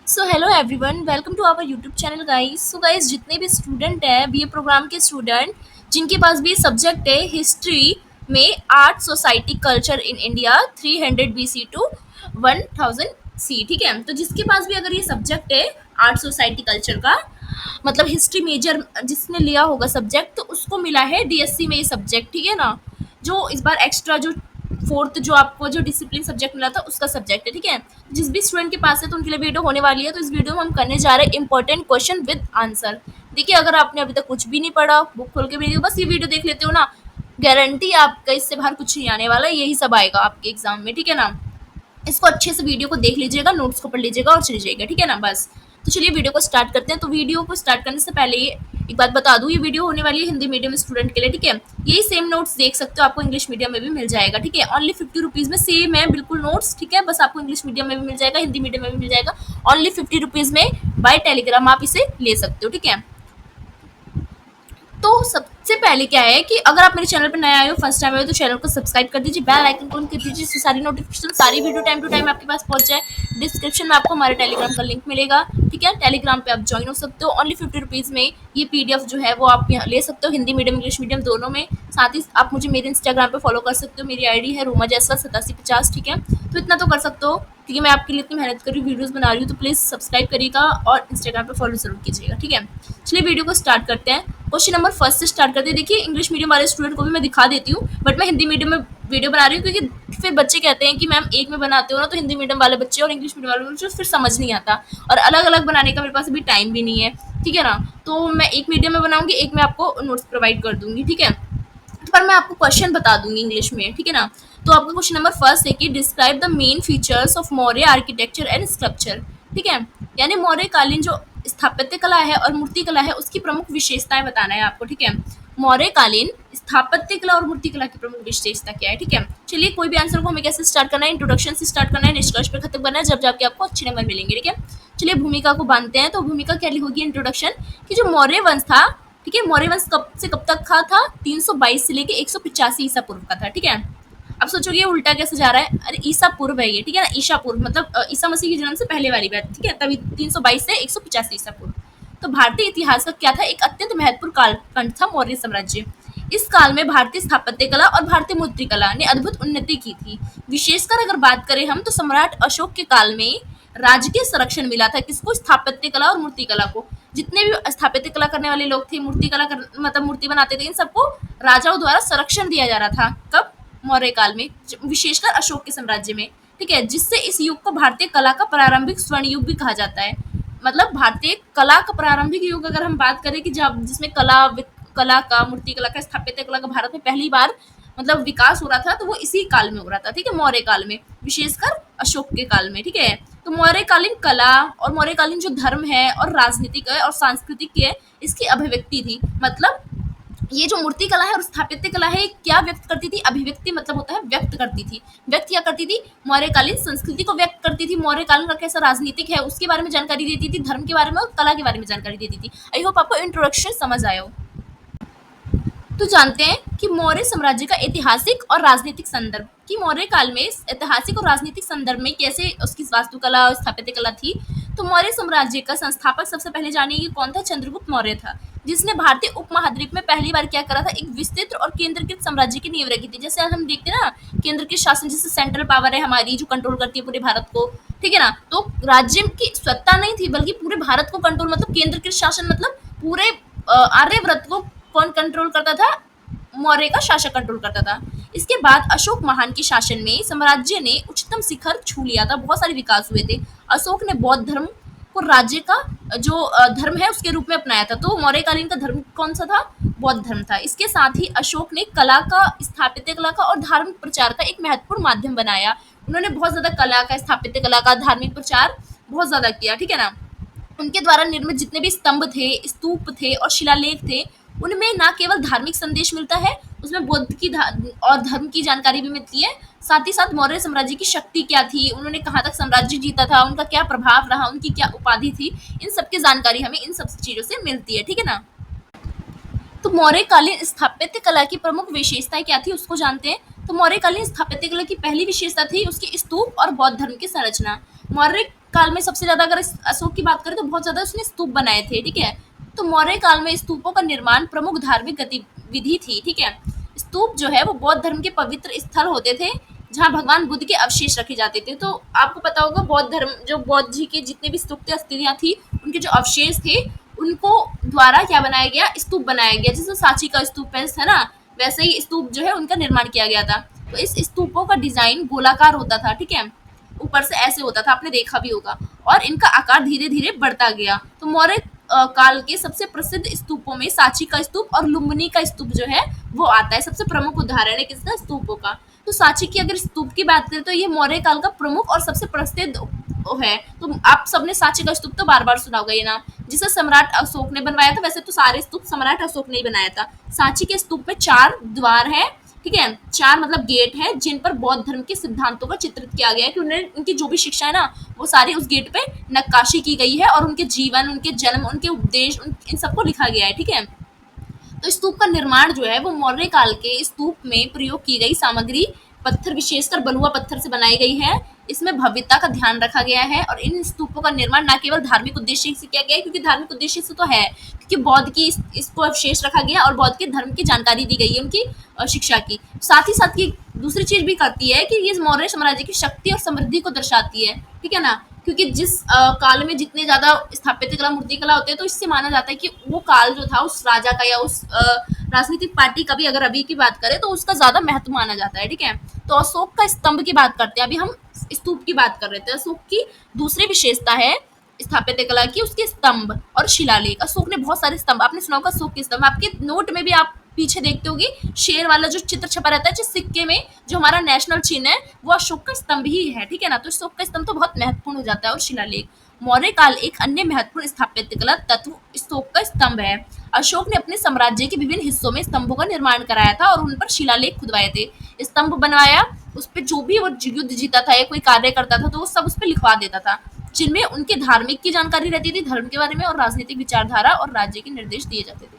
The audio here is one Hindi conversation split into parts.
So hello everyone, welcome to our YouTube channel guys. So guys, जितने भी स्टूडेंट हैं बीए प्रोग्राम के स्टूडेंट जिनके पास भी सब्जेक्ट है हिस्ट्री में art society culture in India 300 BC to 1000 C, ठीक है। तो जिसके पास भी अगर ये सब्जेक्ट है आर्ट सोसाइटी कल्चर का, मतलब हिस्ट्री मेजर जिसने लिया होगा सब्जेक्ट, तो उसको मिला है डीएससी में ये सब्जेक्ट, ठीक है ना। जो इस बार एक्स्ट्रा जो फोर्थ जो आपको जो डिसिप्लिन सब्जेक्ट मिला था उसका सब्जेक्ट है, ठीक है। जिस भी स्टूडेंट के पास है तो उनके लिए वीडियो होने वाली है। तो इस वीडियो में हम करने जा रहे हैं इंपॉर्टेंट क्वेश्चन विद आंसर। देखिए, अगर आपने अभी तक कुछ भी नहीं पढ़ा, बुक खोल के वीडियो बस ये वीडियो देख लेते हो ना, गारंटी आपका इससे बाहर कुछ नहीं आने वाला, यही सब आएगा आपके एग्जाम में, ठीक है ना। इसको अच्छे से वीडियो को देख लीजिएगा, नोट्स को पढ़ लीजिएगा और चले जाइएगा, ठीक है ना। बस तो चलिए वीडियो को स्टार्ट करते हैं। तो वीडियो को स्टार्ट करने से पहले एक बात बता दूं, ये वीडियो होने वाली है हिंदी मीडियम स्टूडेंट के लिए, ठीक है। यही सेम नोट्स देख सकते हो, आपको इंग्लिश मीडियम में भी मिल जाएगा, ठीक है। ओनली 50 रुपीज़ में सेम है बिल्कुल नोट्स, ठीक है। बस आपको इंग्लिश मीडियम में भी मिल जाएगा, हिंदी मीडियम में भी मिल जाएगा। ओनली 50 रुपीज़ में बाय टेलीग्राम आप इसे ले सकते हो, ठीक है। तो सबसे पहले क्या है कि अगर आप मेरे चैनल पर नए आए हो, फर्स्ट टाइम आए हो, तो चैनल को सब्सक्राइब कर दीजिए, बेल आइकन को ऑन कर दीजिए, जिससे सारी नोटिफिकेशन, सारी वीडियो टाइम टू टाइम आपके पास पहुंच जाए। डिस्क्रिप्शन में आपको हमारे टेलीग्राम का लिंक मिलेगा, ठीक है। टेलीग्राम पे आप ज्वाइन हो सकते हो। ओनली 50 रुपीज़ में ये पीडीएफ जो है वो आप यहाँ ले सकते हो, हिंदी मीडियम इंग्लिश मीडियम दोनों में। साथ ही आप मुझे मेरे इंस्टाग्राम पे फॉलो कर सकते हो, मेरी आईडी है रोमा जैसवाल 8750, ठीक है। तो इतना तो कर सकते हो, क्योंकि मैं आपके लिए इतनी मेहनत कर रही हूँ, वीडियोस बना रही हूँ, तो प्लीज़ सब्सक्राइब करिएगा और इंस्टाग्राम पे फॉलो जरूर कीजिएगा, ठीक है। चलिए वीडियो को स्टार्ट करते हैं। क्वेश्चन नंबर फर्स्ट से स्टार्ट करते हैं। देखिए, इंग्लिश मीडियम वाले स्टूडेंट को भी मैं दिखा देती हूँ, बट मैं हिंदी मीडियम में वीडियो बना रही हूँ, क्योंकि फिर बच्चे कहते हैं कि मैम एक में बनाते हो ना, तो हिंदी मीडियम वाले बच्चे और इंग्लिश मीडियम वाले बच्चे फिर समझ नहीं आता, और अलग अलग बनाने का मेरे पास अभी टाइम भी नहीं है, ठीक है ना। तो मैं एक मीडियम में बनाऊंगी, एक में आपको नोट्स प्रोवाइड कर दूंगी, ठीक है। पर मैं आपको क्वेश्चन बता दूंगी इंग्लिश में, ठीक है ना। तो आपका क्वेश्चन नंबर फर्स्ट है कि describe the main features of Maurya architecture and sculpture, ठीक है। यानी मौर्यकालीन जो स्थापत्य कला है और मूर्ति कला है उसकी प्रमुख विशेषताएं बताना है आपको, ठीक है। मौर्यकालीन स्थापत्य कला और मूर्ति कला की प्रमुख विशेषता क्या है, ठीक है। चलिए, कोई भी आंसर को हमें कैसे स्टार्ट करना है, इंट्रोडक्शन से स्टार्ट करना है, निष्कर्ष पे खत्म करना है, जब जाके आपको अच्छे नंबर मिलेंगे, ठीक है। चलिए भूमिका को बांधते हैं। तो भूमिका क्या होगी, इंट्रोडक्शन, कि जो मौर्य वंश था, ठीक है, मौर्य वंश कब से कब तक था 322 से लेके 185 ईसा पूर्व का था, ठीक है। अब सोचोगे ये उल्टा कैसे जा रहा है, अरे ईसा पूर्व है ये, ठीक है ना। ईसा पूर्व मतलब ईसा मसीह के जन्म से पहले वाली बात, ठीक है। तभी 322 से 185 ईसा पूर्व। तो भारतीय इतिहास का क्या था, एक अत्यंत महत्वपूर्ण कालखंड था मौर्य साम्राज्य। इस काल में भारतीय स्थापत्य कला और भारतीय मूर्ति कला ने अद्भुत उन्नति की थी। विशेषकर अगर बात करें हम, तो सम्राट अशोक के काल में राजकीय संरक्षण मिला था किसको, स्थापत्य कला और मूर्ति कला को। जितने भी स्थापत्य कला करने वाले लोग थे, मूर्ति कला मतलब मूर्ति बनाते थे, इन सबको राजाओं द्वारा संरक्षण दिया जा रहा था। कब, मौर्य काल में, विशेषकर अशोक के साम्राज्य में, ठीक है। जिससे इस युग को भारतीय कला का प्रारंभिक स्वर्ण युग भी कहा जाता है। मतलब भारतीय कला का प्रारंभिक युग अगर हम बात करें कि जब जिसमें कला का, मूर्ति कला का, स्थापत्य कला का भारत में पहली बार मतलब विकास हो रहा था, तो वो इसी काल में हो रहा था, ठीक है, मौर्य काल में, विशेषकर अशोक के काल में, ठीक है। तो मौर्यकालीन कला और मौर्यकालीन जो धर्म है और राजनीतिक है और सांस्कृतिक है, इसकी अभिव्यक्ति थी। मतलब ये जो मूर्ति कला है और स्थापत्य कला है, क्या व्यक्त करती थी, अभिव्यक्ति मतलब होता है व्यक्त करती थी। व्यक्त क्या करती थी, मौर्यकालीन संस्कृति को व्यक्त करती थी। मौर्यकालीन का कैसा राजनीतिक है उसके बारे में जानकारी देती थी, धर्म के बारे में और कला के बारे में जानकारी देती थी। आई होप आपको इंट्रोडक्शन समझ आया हो। तो जानते हैं कि मौर्य साम्राज्य का ऐतिहासिक और राजनीतिक संदर्भ, कि मौर्य काल में ऐतिहासिक और राजनीतिक संदर्भ में कैसे उसकी वास्तुकला और स्थापत्य कला थी। तो मौर्य साम्राज्य का संस्थापक सबसे पहले जानिए कि कौन था, चंद्रगुप्त मौर्य था, जिसने भारतीय उपमहाद्वीप में पहली बार क्या करा था, एक विस्तृत और केंद्रीकृत साम्राज्य की नींव रखी थी। जैसे हम देखते हैं ना, केंद्र के शासन, जैसे सेंट्रल पावर है हमारी जो कंट्रोल करती है पूरे भारत को, ठीक है ना। तो राज्य की सत्ता नहीं थी, बल्कि पूरे भारत को कंट्रोल, मतलब केंद्र के शासन, मतलब पूरे आर्यव्रत को कौन कंट्रोल करता था, मौर्य का शासक कंट्रोल करता था। इसके बाद अशोक महान के शासन में साम्राज्य ने उच्चतम शिखर छू लिया था, बहुत सारे विकास हुए थे। अशोक ने बौद्ध धर्म को राज्य का जो धर्म है उसके रूप में अपनाया था। तो मौर्यकालीन का धर्म कौन सा था, बौद्ध धर्म था। इसके साथ ही अशोक ने कला का, स्थापत्य कला का और धार्मिक प्रचार का एक महत्वपूर्ण माध्यम बनाया। उन्होंने बहुत ज्यादा कला का, स्थापत्य कला का, धार्मिक प्रचार बहुत ज्यादा किया, ठीक है ना। उनके द्वारा निर्मित जितने भी स्तंभ थे, स्तूप थे और शिलालेख थे, उनमें ना केवल धार्मिक संदेश मिलता है, उसमें बुद्ध की और धर्म की जानकारी भी मिलती है। साथ ही साथ मौर्य साम्राज्य की शक्ति क्या थी, उन्होंने कहाँ तक साम्राज्य जीता था, उनका क्या प्रभाव रहा, उनकी क्या उपाधि थी, इन सब की जानकारी हमें इन सब चीजों से मिलती है, ठीक है ना। तो मौर्यकालीन स्थापत्य कला की प्रमुख विशेषताएं क्या थी उसको जानते हैं। तो मौर्यकालीन स्थापत्य कला की पहली विशेषता थी उसकी स्तूप और बौद्ध धर्म की संरचना। मौर्य काल में सबसे ज्यादा, अगर अशोक की बात करें तो बहुत ज्यादा उसने स्तूप बनाए थे, ठीक है। तो मौर्य काल में स्तूपों का निर्माण प्रमुख धार्मिक गतिविधि थी, ठीक है। स्तूप जो है वो बौद्ध धर्म के पवित्र स्थल होते थे, जहाँ भगवान बुद्ध के अवशेष रखे जाते थे। तो आपको पता होगा बौद्ध धर्म, जो बौद्ध जी के जितने भी स्तूप थे, अस्थियां थी, उनके जो अवशेष थे, उनको द्वारा क्या बनाया गया, स्तूप बनाया गया। जैसे सांची का स्तूप है ना, वैसे ही स्तूप जो है उनका निर्माण किया गया था। तो इस स्तूपों का डिजाइन गोलाकार होता था, ठीक है, ऊपर से ऐसे होता था, आपने देखा भी होगा, और इनका आकार धीरे धीरे बढ़ता गया। तो मौर्य काल के सबसे प्रसिद्ध स्तूपों में सांची का स्तूप और लुम्बिनी का स्तूप जो है वो आता है, सबसे प्रमुख उदाहरण है किसका, स्तूपों का। तो सांची की अगर स्तूप की बात करें तो ये मौर्य काल का प्रमुख और सबसे प्रसिद्ध है। तो आप सबने सांची का स्तूप तो बार बार सुना होगा ये नाम, जिसे सम्राट अशोक ने बनवाया था। वैसे तो सारे स्तूप सम्राट अशोक ने ही बनाया था। सांची के स्तूप पे 4 द्वार है, ठीक है, 4 मतलब गेट है, जिन पर बौद्ध धर्म के सिद्धांतों को चित्रित किया गया है, कि उन्हें उनकी जो भी शिक्षा है ना, वो सारी उस गेट पे नक्काशी की गई है, और उनके जीवन, उनके जन्म, उनके उपदेश, इन सबको लिखा गया है, ठीक है। तो स्तूप का निर्माण जो है वो मौर्य काल के स्तूप में प्रयोग की गई सामग्री पत्थर, विशेषकर बलुआ पत्थर से बनाई गई है। इसमें भव्यता का ध्यान रखा गया है, और इन स्तूपों का निर्माण न केवल धार्मिक उद्देश्य से किया गया है, क्योंकि धार्मिक उद्देश्य से तो है, क्योंकि बौद्ध की इसको अवशेष रखा गया और बौद्ध के धर्म की जानकारी दी गई है, उनकी शिक्षा की। साथ ही साथ ये दूसरी चीज भी करती है कि ये मौर्य साम्राज्य की शक्ति और समृद्धि को दर्शाती है, ठीक है ना। क्योंकि जिस काल में जितने ज्यादा स्थापत्य कला, मूर्ति कला होते हैं, तो इससे माना जाता है कि वो काल जो था उस राजा का या उस राजनीतिक पार्टी का भी, अगर अभी की बात करें तो उसका ज्यादा महत्व माना जाता है, ठीक है। तो अशोक का स्तंभ की बात करते हैं, अभी हम स्तूप की बात कर रहे थे। अशोक की दूसरी विशेषता है स्थापत्य कला की उसके स्तंभ और शिलालेख। अशोक ने बहुत सारे स्तंभ, आपने सुना होगा अशोक के स्तंभ, आपके नोट में भी आप पीछे देखते होगी शेर वाला जो चित्र छपा रहता है, जिस सिक्के में जो हमारा नेशनल चिन्ह है वो अशोक का स्तंभ ही है, ठीक है ना। तो अशोक का स्तंभ तो बहुत महत्वपूर्ण हो जाता है। और शिलालेख, मौर्य काल एक अन्य महत्वपूर्ण स्थापत्य कला तत्व अशोक का स्तंभ है। अशोक ने अपने साम्राज्य के विभिन्न हिस्सों में स्तंभों का निर्माण कराया था और उन पर शिलालेख खुदवाए थे, स्तंभ बनवाया, उस पर जो भी वो युद्ध जीता था या कोई कार्य करता था तो वो सब उस पर लिखवा देता था, जिनमें उनके धार्मिक की जानकारी रहती थी, धर्म के बारे में, और राजनीतिक विचारधारा और राज्य के निर्देश दिए जाते थे।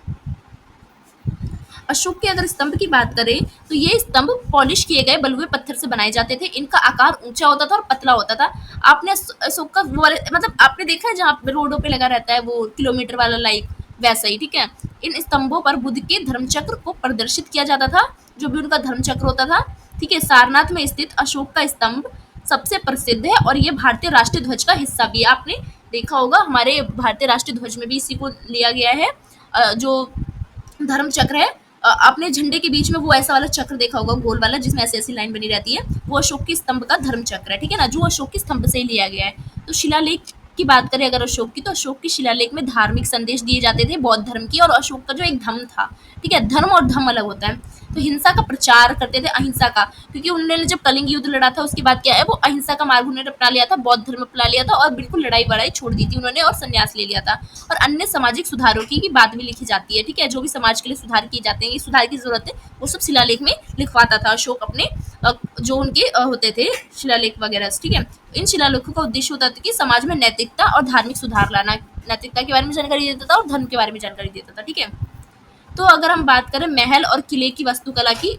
अशोक के अगर स्तंभ की बात करें तो ये स्तंभ पॉलिश किए गए बलुए पत्थर से बनाए जाते थे। इनका आकार ऊंचा होता था और पतला होता था। आपने अशोक का मतलब आपने देखा है जहाँ पे रोडों पे लगा रहता है वो किलोमीटर वाला लाइट, वैसा ही, ठीक है। इन स्तंभों पर बुद्ध के धर्मचक्र को प्रदर्शित किया जाता था, जो भी उनका धर्मचक्र होता था, ठीक है। सारनाथ में स्थित अशोक का स्तंभ सबसे प्रसिद्ध है और ये भारतीय राष्ट्रीय ध्वज का हिस्सा भी है। आपने देखा होगा हमारे भारतीय राष्ट्रीय ध्वज में भी इसी को लिया गया है। जो धर्म चक्र है, आपने झंडे के बीच में वो ऐसा वाला चक्र देखा होगा गोल वाला, जिसमें ऐसी ऐसी लाइन बनी रहती है, वो अशोक के स्तंभ का धर्म चक्र है, ठीक है ना, जो अशोक के स्तंभ से ही लिया गया है। तो शिलालेख की बात करें अगर अशोक की, तो अशोक के शिलालेख में धार्मिक संदेश दिए जाते थे बौद्ध धर्म की, और अशोक का जो एक धम्म था, ठीक है, धर्म और धम्म अलग होता है। तो हिंसा का प्रचार करते थे, अहिंसा का, क्योंकि उन्होंने जब कलिंग युद्ध लड़ा था उसके बाद क्या है, वो अहिंसा का मार्ग उन्होंने अपना लिया था, बौद्ध धर्म अपना लिया था, और बिल्कुल लड़ाई बड़ाई छोड़ दी थी उन्होंने और संन्यास ले लिया था। और अन्य सामाजिक सुधारों की बात भी लिखी जाती है, ठीक है, जो भी समाज के लिए सुधार किए जाते हैं, ये सुधार की जरूरत है, वो सब शिलालेख में लिखवाता था अशोक अपने जो उनके होते थे शिलालेख वगैरह, ठीक है। इन शिलालेखों का उद्देश्य होता था कि समाज में नैतिकता और धार्मिक सुधार लाना, नैतिकता के बारे में जानकारी देता था और धर्म के बारे में जानकारी देता था, ठीक है। तो अगर हम बात करें महल और किले की वास्तुकला की,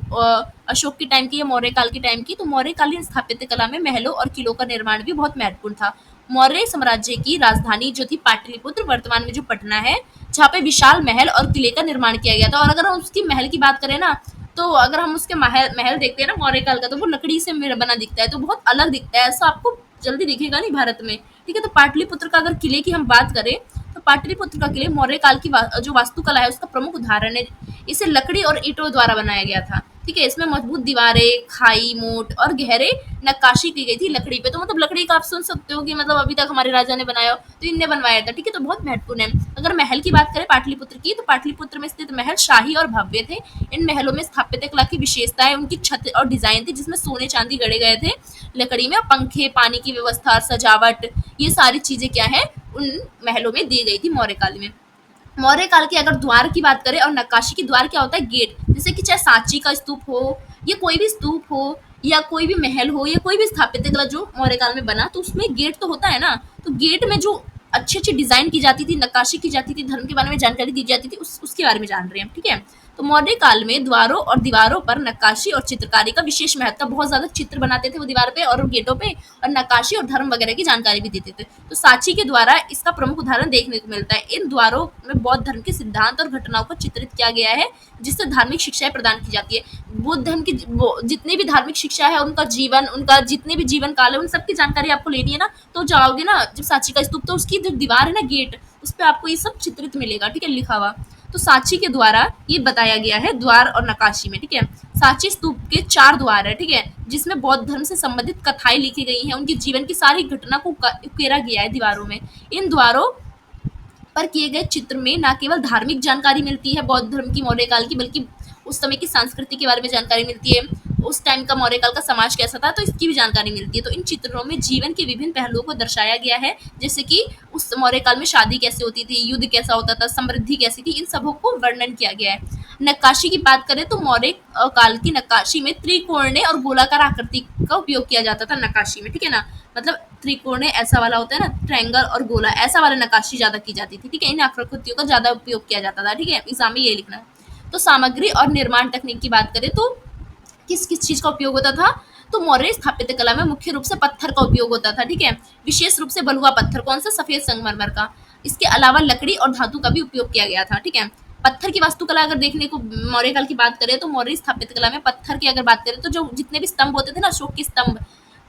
अशोक के टाइम की या मौर्य काल के टाइम की, तो मौर्यकालीन स्थापत्य कला में महलों और किलों का निर्माण भी बहुत महत्वपूर्ण था। मौर्य साम्राज्य की राजधानी जो थी पाटलिपुत्र, वर्तमान में जो पटना है, जहाँ पे विशाल महल और किले का निर्माण किया गया था। और अगर हम उसकी महल की बात करें ना, तो अगर हम उसके महल महल देखते हैं ना मौर्य काल का, तो वो लकड़ी से बना दिखता है, तो बहुत अलग दिखता है, ऐसा आपको जल्दी दिखेगा नहीं भारत में, ठीक है। तो पाटलिपुत्र का अगर किले की हम बात करें, तो पाटलिपुत्र का किले मौर्य काल की जो वास्तुकला है उसका प्रमुख उदाहरण है। इसे लकड़ी और ईंटों द्वारा बनाया गया था, ठीक है। इसमें मजबूत दीवारें, खाई, मोट और गहरे नक्काशी की गई थी लकड़ी पे। तो मतलब लकड़ी का आप सुन सकते हो कि मतलब अभी तक हमारे राजा ने बनाया हो, तो इनने बनवाया था, ठीक है। तो बहुत महत्वपूर्ण है। अगर महल की बात करें पाटलिपुत्र की, तो पाटलिपुत्र में स्थित महल शाही और भव्य थे। इन महलों में स्थापत्य कला की विशेषताएं उनकी छत और डिजाइन थी, जिसमें सोने चांदी गढ़े गए थे लकड़ी में, पंखे, पानी की व्यवस्था, सजावट, ये सारी चीजें क्या है उन महलों में दी गई थी मौर्य काल में। मौर्य काल के अगर द्वार की बात करें और नक्काशी की, द्वार क्या होता है, गेट, जैसे कि चाहे सांची का स्तूप हो या कोई भी स्तूप हो या कोई भी महल हो या कोई भी स्थापत्य कला जो मौर्य काल में बना, तो उसमें गेट तो होता है ना। तो गेट में जो अच्छी अच्छी डिजाइन की जाती थी, नक्काशी की जाती थी, धर्म के बारे में जानकारी दी जाती थी, उसके बारे में जान रहे हैं, ठीक है। तो मौर्य काल में द्वारों और दीवारों पर नक्काशी और चित्रकारी का विशेष महत्व था। बहुत ज्यादा चित्र बनाते थे वो दीवार पे और गेटों पे, और नक्काशी और धर्म वगैरह की जानकारी भी देते थे। तो साची के द्वारा इसका प्रमुख उदाहरण देखने को मिलता है। इन द्वारों में बौद्ध धर्म के सिद्धांत और घटनाओं को चित्रित किया गया है, जिससे धार्मिक शिक्षाएं प्रदान की जाती है। बुद्ध धर्म की जितनी भी धार्मिक शिक्षा है, उनका जीवन, उनका जितने भी जीवन काल है, उन सबकी जानकारी आपको लेनी है ना, तो जाओगे ना जब सांची का स्तूप, तो उसकी जो दीवार है ना, गेट, उस पे आपको ये सब चित्रित मिलेगा, ठीक है, लिखा हुआ। तो सांची के द्वारा ये बताया गया है द्वार और नकाशी में, ठीक है। सांची स्तूप के 4 द्वार है, ठीक है, जिसमें बौद्ध धर्म से संबंधित कथाएं लिखी गई हैं, उनके जीवन की सारी घटना को उकेरा गया है दीवारों में। इन द्वारों पर किए गए चित्र में न केवल धार्मिक जानकारी मिलती है बौद्ध धर्म की मौर्य काल की, बल्कि उस समय की संस्कृति के बारे में जानकारी मिलती है, उस टाइम का मौर्य काल का समाज कैसा था, तो इसकी भी जानकारी मिलती है। तो इन चित्रों में जीवन के विभिन्न पहलुओं को दर्शाया गया है, जैसे कि उस मौर्य काल में शादी कैसे होती थी, युद्ध कैसा होता था, समृद्धि कैसी थी, इन सबों को वर्णन किया गया है। नक्काशी की बात करें तो मौर्य काल की नक्काशी में त्रिकोणीय और गोलाकार आकृति का उपयोग किया जाता था नक्काशी में, ठीक है ना। मतलब त्रिकोणीय ऐसा वाला होता है ना, ट्रायंगल और गोला, ऐसा वाला नक्काशी ज्यादा की जाती थी, ठीक है। इन आकृतियों का ज्यादा उपयोग किया जाता था, ठीक है, एग्जाम में ये लिखना है। तो सामग्री और निर्माण तकनीक की बात करें तो किस किस चीज का उपयोग होता था, तो मौर्य स्थापत्य कला में मुख्य रूप से पत्थर का उपयोग होता था, ठीक है, विशेष रूप से बलुआ पत्थर, कौन सा, सफेद संगमरमर का। इसके अलावा लकड़ी और धातु का भी उपयोग किया गया था, ठीक है। पत्थर की वास्तुकला अगर देखने को मौर्य काल की बात करें तो मौर्य स्थापत्य कला में पत्थर की अगर बात करें तो जो जितने भी स्तंभ होते थे ना, अशोक के स्तंभ,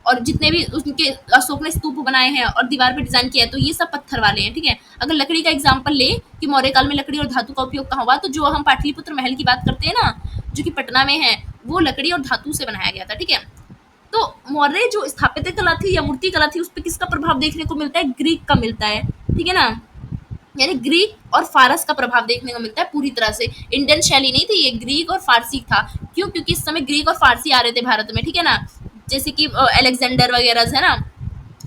और जितने भी उनके अशोक ने स्तूप बनाए हैं और दीवार पे डिजाइन किया है, तो ये सब पत्थर वाले हैं, ठीक है। अगर लकड़ी का एग्जांपल ले कि मौर्य काल में लकड़ी और धातु का उपयोग कहाँ हुआ, तो जो हम पाटलिपुत्र महल की बात करते हैं ना, जो कि पटना में है, वो लकड़ी और धातु से बनाया गया था, ठीक है। तो मौर्य जो स्थापत्य कला थी या मूर्ति कला थी, उस पर किसका प्रभाव देखने को मिलता है, ग्रीक का मिलता है, ठीक है ना। यानी ग्रीक और फारस का प्रभाव देखने को मिलता है पूरी तरह से। इंडियन शैली नहीं थी ये, ग्रीक और फारसी था। क्यों? क्योंकि इस समय ग्रीक और फारसी आ रहे थे भारत में, ठीक है ना, जैसे कि अलेक्जेंडर वगैरह है ना।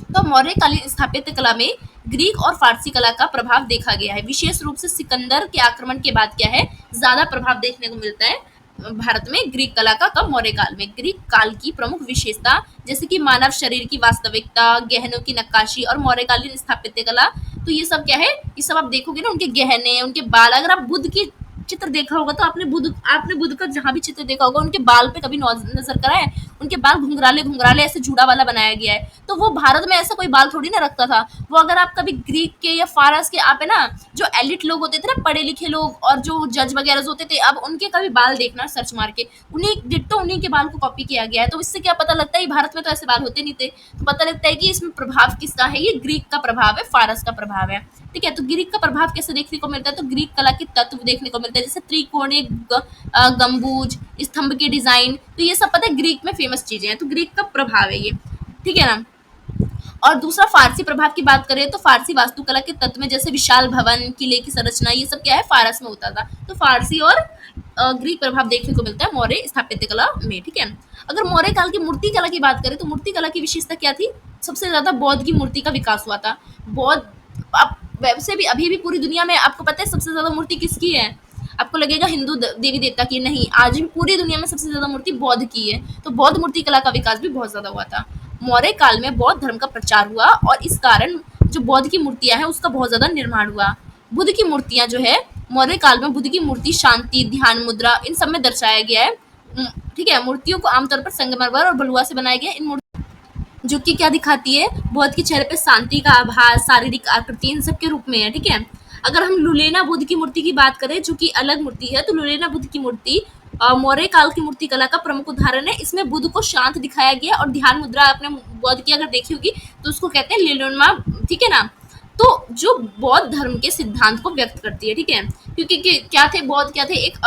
तो मौर्यकालीन स्थापत्य कला में ग्रीक और फारसी कला का प्रभाव देखा गया है। विशेष रूप से सिकंदर के आक्रमण के बाद क्या है, ज्यादा प्रभाव देखने को मिलता है भारत में ग्रीक कला का। कब? मौर्य काल में। ग्रीक काल की प्रमुख विशेषता जैसे कि मानव शरीर की वास्तविकता, गहनों की नक्काशी और मौर्यकालीन स्थापत्य कला, तो ये सब क्या है, ये सब आप देखोगे ना, उनके गहने, उनके बाल। अगर आप बुद्ध की चित्र देखा होगा तो आपने बुद्ध का जहां भी चित्र देखा होगा, उनके बाल पे कभी नजर करा है? उनके बाल घुंघराले घुंघराले ऐसे जुड़ा वाला बनाया गया है। तो वो भारत में ऐसा कोई बाल थोड़ी ना रखता था। वो अगर आप कभी ग्रीक के या फारस के, आप है ना, जो एलिट लोग होते थे ना, पढ़े लिखे लोग और जो जज वगैरह होते थे, अब उनके कभी बाल देखना सर्च मार के, उन्हीं डिट्टो उन्हीं के बाल को कॉपी किया गया है। तो इससे क्या पता लगता है, भारत में तो ऐसे बाल होते नहीं थे। तो पता लगता है कि इसमें प्रभाव किसका है, ये ग्रीक का प्रभाव है, फारस का प्रभाव है, ठीक है। तो ग्रीक का प्रभाव कैसे देखने को मिलता है, तो ग्रीक कला के तत्व देखने को मिलते हैं, जैसे त्रिकोणीय गम्बुज, स्तंभ के डिजाइन, तो ये सब पता है ग्रीक में फेमस चीजें हैं। तो ग्रीक का प्रभाव है ये, ठीक है ना। और दूसरा फारसी प्रभाव की बात करें तो फारसी वास्तुकला के तत्व में जैसे विशाल भवन, किले की संरचना, ये सब क्या है, फारस में होता था। तो फारसी और ग्रीक प्रभाव देखने को मिलता है मौर्य स्थापत्य कला में, ठीक है। अगर मौर्य काल की मूर्ति कला की बात करें तो मूर्ति कला की विशेषता क्या थी, सबसे ज्यादा बौद्ध की मूर्ति का विकास हुआ था। बौद्ध, आप वैसे भी अभी भी पूरी दुनिया में आपको पता है सबसे ज्यादा मूर्ति किसकी है, आपको लगेगा हिंदू देवी देवता की, नहीं, आज भी पूरी दुनिया में सबसे ज्यादा मूर्ति बौद्ध की है। तो बौद्ध मूर्ति कला का विकास भी बहुत ज्यादा हुआ था। मौर्य काल में बौद्ध धर्म का प्रचार हुआ और इस कारण जो बौद्ध की मूर्तियां हैं उसका बहुत ज्यादा निर्माण हुआ। बुद्ध की मूर्तियां जो है, मौर्य काल में बुद्ध की मूर्ति शांति, ध्यान मुद्रा, इन सब में दर्शाया गया है, ठीक है। मूर्तियों को आमतौर पर संगमरमर और बलुआ से बनाया गया। इन जो कि क्या दिखाती है, बौद्ध के चेहरे पे शांति का आभास, शारीरिक आकृति, इन सब के रूप में है, ठीक है। अगर हम लुलेना बुद्ध की मूर्ति की बात करें जो कि अलग मूर्ति है, तो लुलेना बुद्ध की मूर्ति मौर्य काल की मूर्ति कला का प्रमुख उदाहरण है। इसमें बुद्ध को शांत दिखाया गया और ध्यान मुद्रा आपने बौद्ध की अगर देखी होगी तो उसको कहते हैं लिलुनमा, ठीक है ना। तो जो बौद्ध धर्म के सिद्धांत को व्यक्त करती है, ठीक है, क्योंकि क्या थे बौद्ध, क्या थे, एक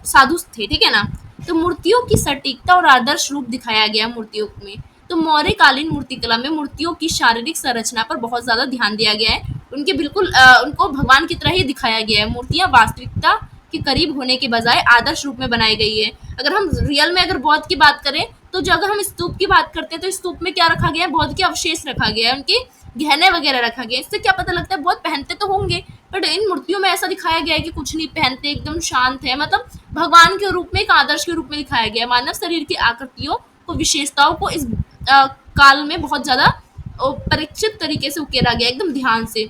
साधु थे, ठीक है ना। तो मूर्तियों की सटीकता और आदर्श रूप दिखाया गया मूर्तियों में। तो मौर्यकालीन मूर्तिकला में मूर्तियों की शारीरिक संरचना पर बहुत ज्यादा ध्यान दिया गया है। उनके बिल्कुल उनको भगवान की तरह ही दिखाया गया है। मूर्तियां वास्तविकता के करीब होने के बजाय आदर्श रूप में बनाई गई है। अगर हम रियल में अगर बौद्ध की बात करें तो जो अगर हम स्तूप की बात करते हैं तो स्तूप में क्या रखा गया है, बौद्ध के अवशेष रखा गया है, उनके गहने वगैरह रखा गया है। इससे क्या पता लगता है, बौद्ध पहनते तो होंगे, बट इन मूर्तियों में ऐसा दिखाया गया है कि कुछ नहीं पहनते, एकदम शांत है। मतलब भगवान के रूप में, एक आदर्श के रूप में दिखाया गया है। मानव शरीर की आकृतियों को, विशेषताओं को इस काल में बहुत ज्यादा परीक्षित तरीके से उकेरा गया, एकदम ध्यान से।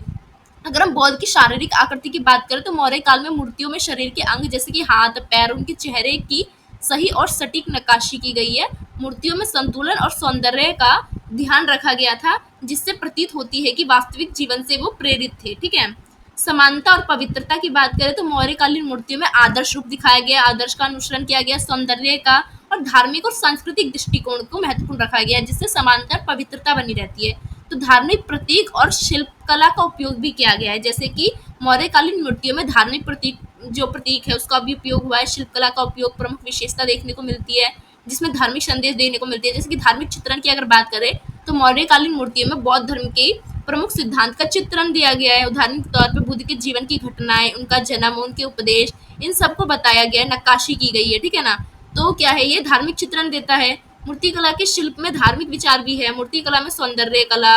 अगर हम बौद्ध की शारीरिक आकृति की बात करें तो मौर्य काल में मूर्तियों में शरीर के अंग जैसे कि हाथ, पैर, उनके चेहरे की सही और सटीक नक्काशी की गई है। मूर्तियों में संतुलन और सौंदर्य का ध्यान रखा गया था, जिससे प्रतीत होती है कि वास्तविक जीवन से वो प्रेरित थे। ठीक है। समानता और पवित्रता की बात करें तो मौर्यकालीन मूर्तियों में आदर्श रूप दिखाया गया, आदर्श का अनुसरण किया गया, सौंदर्य का और धार्मिक और सांस्कृतिक दृष्टिकोण को महत्वपूर्ण रखा गया है, जिससे समानता और पवित्रता बनी रहती है। तो धार्मिक प्रतीक और शिल्पकला का उपयोग भी किया गया है, जैसे कि मौर्यकालीन मूर्तियों में धार्मिक प्रतीक जो प्रतीक है उसका भी उपयोग हुआ है। शिल्पकला का उपयोग प्रमुख विशेषता देखने को मिलती है, जिसमें धार्मिक संदेश देने को मिलती है। जैसे कि धार्मिक चित्रण की अगर बात करें तो मौर्यकालीन मूर्तियों में बौद्ध धर्म के प्रमुख सिद्धांत का चित्रण दिया गया है। उदाहरण के तौर पर बुद्ध के जीवन की घटनाएं, उनका जन्म, उनके उपदेश, इन सबको बताया गया है, नक्काशी की गई है। ठीक है ना। तो क्या है, ये धार्मिक चित्रण देता है। मूर्तिकला के शिल्प में धार्मिक विचार भी है। मूर्तिकला में सौंदर्य कला,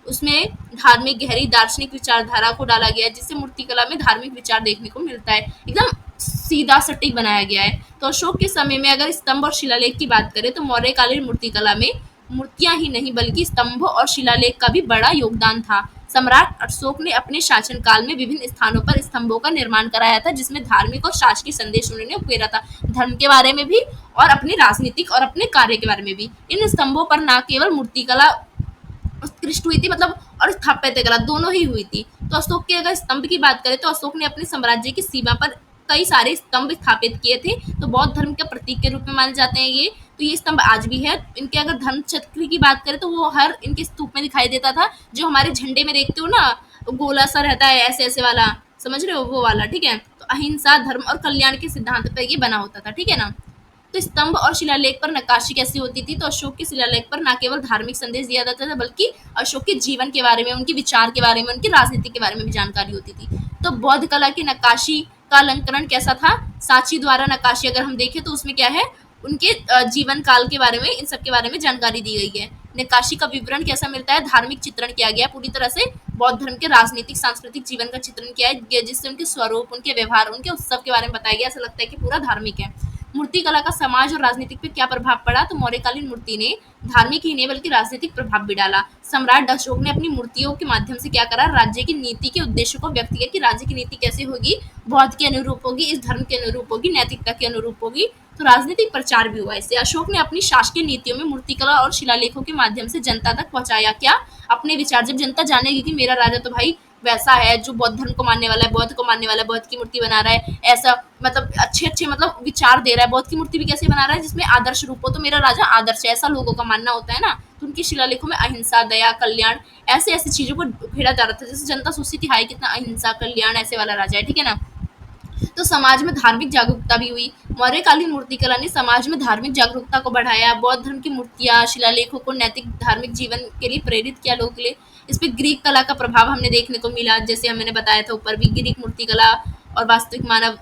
उसमें धार्मिक गहरी दार्शनिक विचारधारा को डाला गया है, जिससे मूर्तिकला में धार्मिक विचार देखने को मिलता है। एकदम सीधा सटीक बनाया गया है। तो अशोक के समय में अगर स्तंभ और शिलालेख की बात करें तो मौर्यकालीन मूर्तिकला में मूर्तियां ही नहीं बल्कि स्तंभों और शिलालेख का भी बड़ा योगदान था। सम्राट अशोक ने अपने शासनकाल में विभिन्न स्थानों पर स्तंभों का निर्माण कराया था, जिसमें धार्मिक और शासकीय संदेश उन्होंने उकेरा था, धर्म के बारे में भी और अपने राजनीतिक और अपने कार्य के बारे में भी। इन स्तंभों पर न केवल मूर्तिकला उत्कृष्ट हुई थी, मतलब और स्थापत्य कला दोनों ही हुई थी। तो अशोक के अगर स्तंभ की बात करें तो अशोक ने अपने साम्राज्य की सीमा पर कई सारे स्तंभ स्थापित किए थे। तो बौद्ध धर्म के प्रतीक के रूप में माने जाते हैं ये। तो ये स्तंभ आज भी है। इनके अगर धर्म चक्र की बात करें तो वो हर इनके स्तूप में दिखाई देता था, जो हमारे झंडे में देखते हो ना, गोला सा रहता है ऐसे ऐसे वाला, समझ रहे हो, वो वाला। ठीक है। तो अहिंसा, धर्म और कल्याण के सिद्धांत पर ये बना होता था। ठीक है ना। तो स्तंभ और शिलालेख पर नक्काशी कैसी होती थी, तो अशोक के शिलालेख पर न केवल धार्मिक संदेश दिया जाता था बल्कि अशोक के जीवन के बारे में, उनके विचार के बारे में, उनकी राजनीति के बारे में भी जानकारी होती थी। तो बौद्ध कला की नक्काशी का अलंकरण कैसा था, सांची द्वारा नक्काशी अगर हम देखें तो उसमें क्या है, उनके जीवन काल के बारे में, इन सब के बारे में जानकारी दी गई है। नक्काशी का विवरण कैसा मिलता है, धार्मिक चित्रण किया गया पूरी तरह से, बौद्ध धर्म के राजनीतिक सांस्कृतिक जीवन का चित्रण किया है, जिससे उनके स्वरूप, उनके व्यवहार, उनके उत्सव के बारे में बताया गया। ऐसा लगता है कि पूरा धार्मिक है। मूर्तिकला का समाज और राजनीतिक पे क्या प्रभाव पड़ा, तो मौर्यकालीन मूर्ति ने धार्मिक ही नहीं बल्कि राजनीतिक प्रभाव भी डाला। सम्राट अशोक ने अपनी मूर्तियों के माध्यम से क्या करा, राज्य की नीति के उद्देश्य को व्यक्त किया कि राज्य की नीति कैसे होगी, बौद्ध के अनुरूप होगी, इस धर्म के अनुरूप होगी, नैतिकता के अनुरूप होगी। तो राजनीतिक प्रचार भी हुआ इससे। अशोक ने अपनी शासकीय नीतियों में मूर्तिकला और शिलालेखों के माध्यम से जनता तक पहुंचाया क्या, अपने विचार। जब जनता जानेगी कि मेरा राजा तो भाई वैसा है जो बौद्ध धर्म को मानने वाला है, बौद्ध को मानने वाला है, बौद्ध की मूर्ति बना रहा है, ऐसा मतलब अच्छे अच्छे मतलब विचार दे रहा है, बौद्ध की मूर्ति भी कैसे बना रहा है जिसमें आदर्श रूप हो, तो मेरा राजा आदर्श है, ऐसा लोगों का मानना होता है ना। तो उनके शिलालेखों में अहिंसा, दया, कल्याण, ऐसे ऐसी चीजों को उकेरा जा रहा था, जैसे जनता सोचती थी हाय कितना अहिंसा, कल्याण, ऐसे वाला राजा है। ठीक है ना। तो समाज में धार्मिक जागरूकता भी हुई। मौर्यकालीन मूर्तिकला ने समाज में धार्मिक जागरूकता को बढ़ाया। बौद्ध धर्म की मूर्तियां, शिलालेखों को नैतिक धार्मिक जीवन के लिए प्रेरित किया लोगों के लिए। इस पे ग्रीक कला का प्रभाव हमने देखने को मिला, जैसे मैंने बताया था ऊपर भी, ग्रीक मूर्तिकला और वास्तविक मानव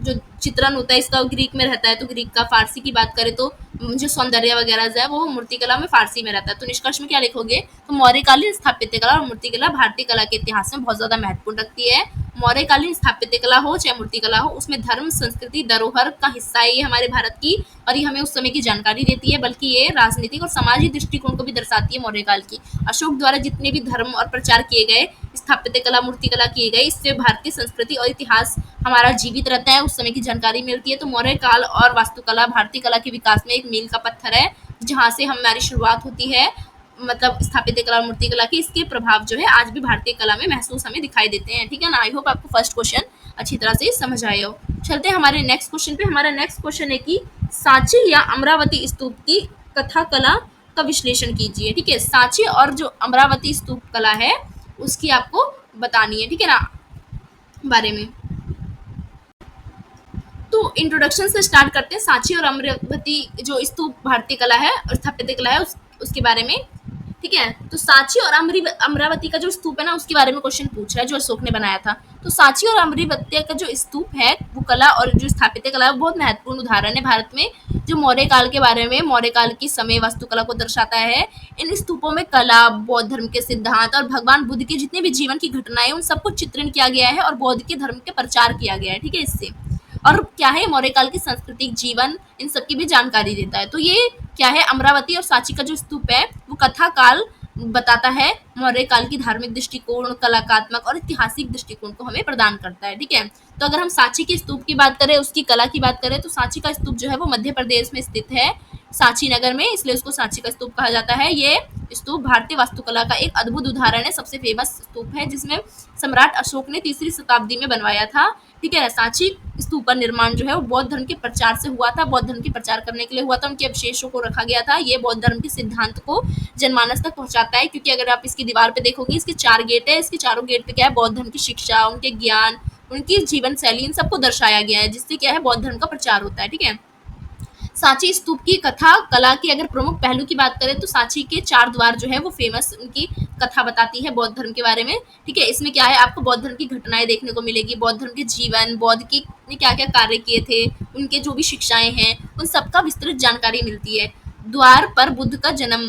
जो चित्रण होता है इसका ग्रीक में रहता है। तो ग्रीक का, फारसी की बात करें तो जो सौंदर्य वगैरह है वो मूर्तिकला में फारसी में रहता है। तो निष्कर्ष में क्या लिखोगे, तो मौर्यकालीन स्थापत्य कला और मूर्तिकला भारतीय कला के इतिहास में बहुत ज्यादा महत्वपूर्ण रखती है। मौर्यकालीन स्थापत्य कला हो चाहे मूर्तिकला हो, उसमें धर्म, संस्कृति, धरोहर का हिस्सा है ये हमारे भारत की, और ये हमें उस समय की जानकारी देती है, बल्कि ये राजनीतिक और सामाजिक दृष्टिकोण को भी दर्शाती है मौर्यकाल की। अशोक द्वारा जितने भी धर्म और प्रचार किए गए, स्थापत्य कला, मूर्तिकला किए गए, इससे भारतीय संस्कृति और इतिहास हमारा जीवित रहता है, उस समय की जानकारी मिलती है। तो मौर्य काल और वास्तुकला भारतीय कला के विकास में एक मील का पत्थर है, जहाँ से हमारी शुरुआत होती है, मतलब स्थापत्य कला और मूर्तिकला की। इसके प्रभाव जो है आज भी भारतीय कला में महसूस हमें दिखाई देते हैं। ठीक है ना। आई होप आपको फर्स्ट क्वेश्चन अच्छी तरह से समझ आए हो। चलते हैं हमारे नेक्स्ट क्वेश्चन पे। हमारा नेक्स्ट क्वेश्चन है कि सांची या अमरावती स्तूप की कथा कला का विश्लेषण कीजिए। ठीक है। सांची और जो अमरावती स्तूप कला है उसकी आपको बतानी है। ठीक है ना, बारे में। तो इंट्रोडक्शन से स्टार्ट करते हैं। सांची और अमरावती जो स्तूप भारतीय कला है और स्थापत्य कला है उसके बारे में। ठीक है। तो सांची और अमरावती का जो स्तूप है ना उसके बारे में क्वेश्चन पूछ रहा है, जो अशोक ने बनाया था। तो सांची और अमरावती का जो स्तूप है वो कला और जो स्थापत्य कला है वो बहुत महत्वपूर्ण उदाहरण है भारत में, जो मौर्य काल के बारे में, मौर्य काल की समय वास्तुकला को दर्शाता है। इन स्तूपों में कला, बौद्ध धर्म के सिद्धांत और भगवान बुद्ध के जितने भी जीवन की घटनाएं उन सबको चित्रण किया गया है और बौद्ध के धर्म के प्रचार किया गया है। ठीक है। इससे और क्या है, मौर्य काल की सांस्कृतिक जीवन, इन सब की भी जानकारी देता है। तो ये क्या है, अमरावती और सांची का जो स्तूप है वो कथा काल बताता है, मौर्य काल की धार्मिक दृष्टिकोण, कलात्मक और ऐतिहासिक दृष्टिकोण को हमें प्रदान करता है। ठीक है, तो अगर हम सांची के स्तूप की बात करें, उसकी कला की बात करें, तो सांची का स्तूप जो है वो मध्य प्रदेश में स्थित है, सांची नगर में, इसलिए उसको सांची का स्तूप कहा जाता है। ये स्तूप भारतीय वास्तुकला का एक अद्भुत उदाहरण है, सबसे फेमस स्तूप है, जिसमें सम्राट अशोक ने 3री शताब्दी में बनवाया था। ठीक है, सांची स्तूप का निर्माण जो है वो बौद्ध धर्म के प्रचार से हुआ था, बौद्ध धर्म के प्रचार करने के लिए हुआ था, उनके अवशेषों को रखा गया था। ये बौद्ध धर्म के सिद्धांत को जनमानस तक पहुंचाता है, क्योंकि अगर आप इसकी दीवार पे देखोगे, इसके 4 गेट है, इसके चारों गेट पे क्या है, बौद्ध धर्म की शिक्षा, उनके ज्ञान, उनकी जीवन शैली, इन सबको दर्शाया गया है, जिससे क्या है, बौद्ध धर्म का प्रचार होता है। ठीक है, सांची स्तूप की कथा कला की अगर प्रमुख पहलू की बात करें, तो सांची के 4 द्वार जो है वो फेमस, उनकी कथा बताती है बौद्ध धर्म के बारे में। ठीक है, इसमें क्या है, आपको बौद्ध धर्म की घटनाएं देखने को मिलेगी, बौद्ध धर्म के जीवन, बौद्ध की ने क्या क्या कार्य किए थे, उनके जो भी शिक्षाएं हैं, उन सबका विस्तृत जानकारी मिलती है। द्वार पर बुद्ध का जन्म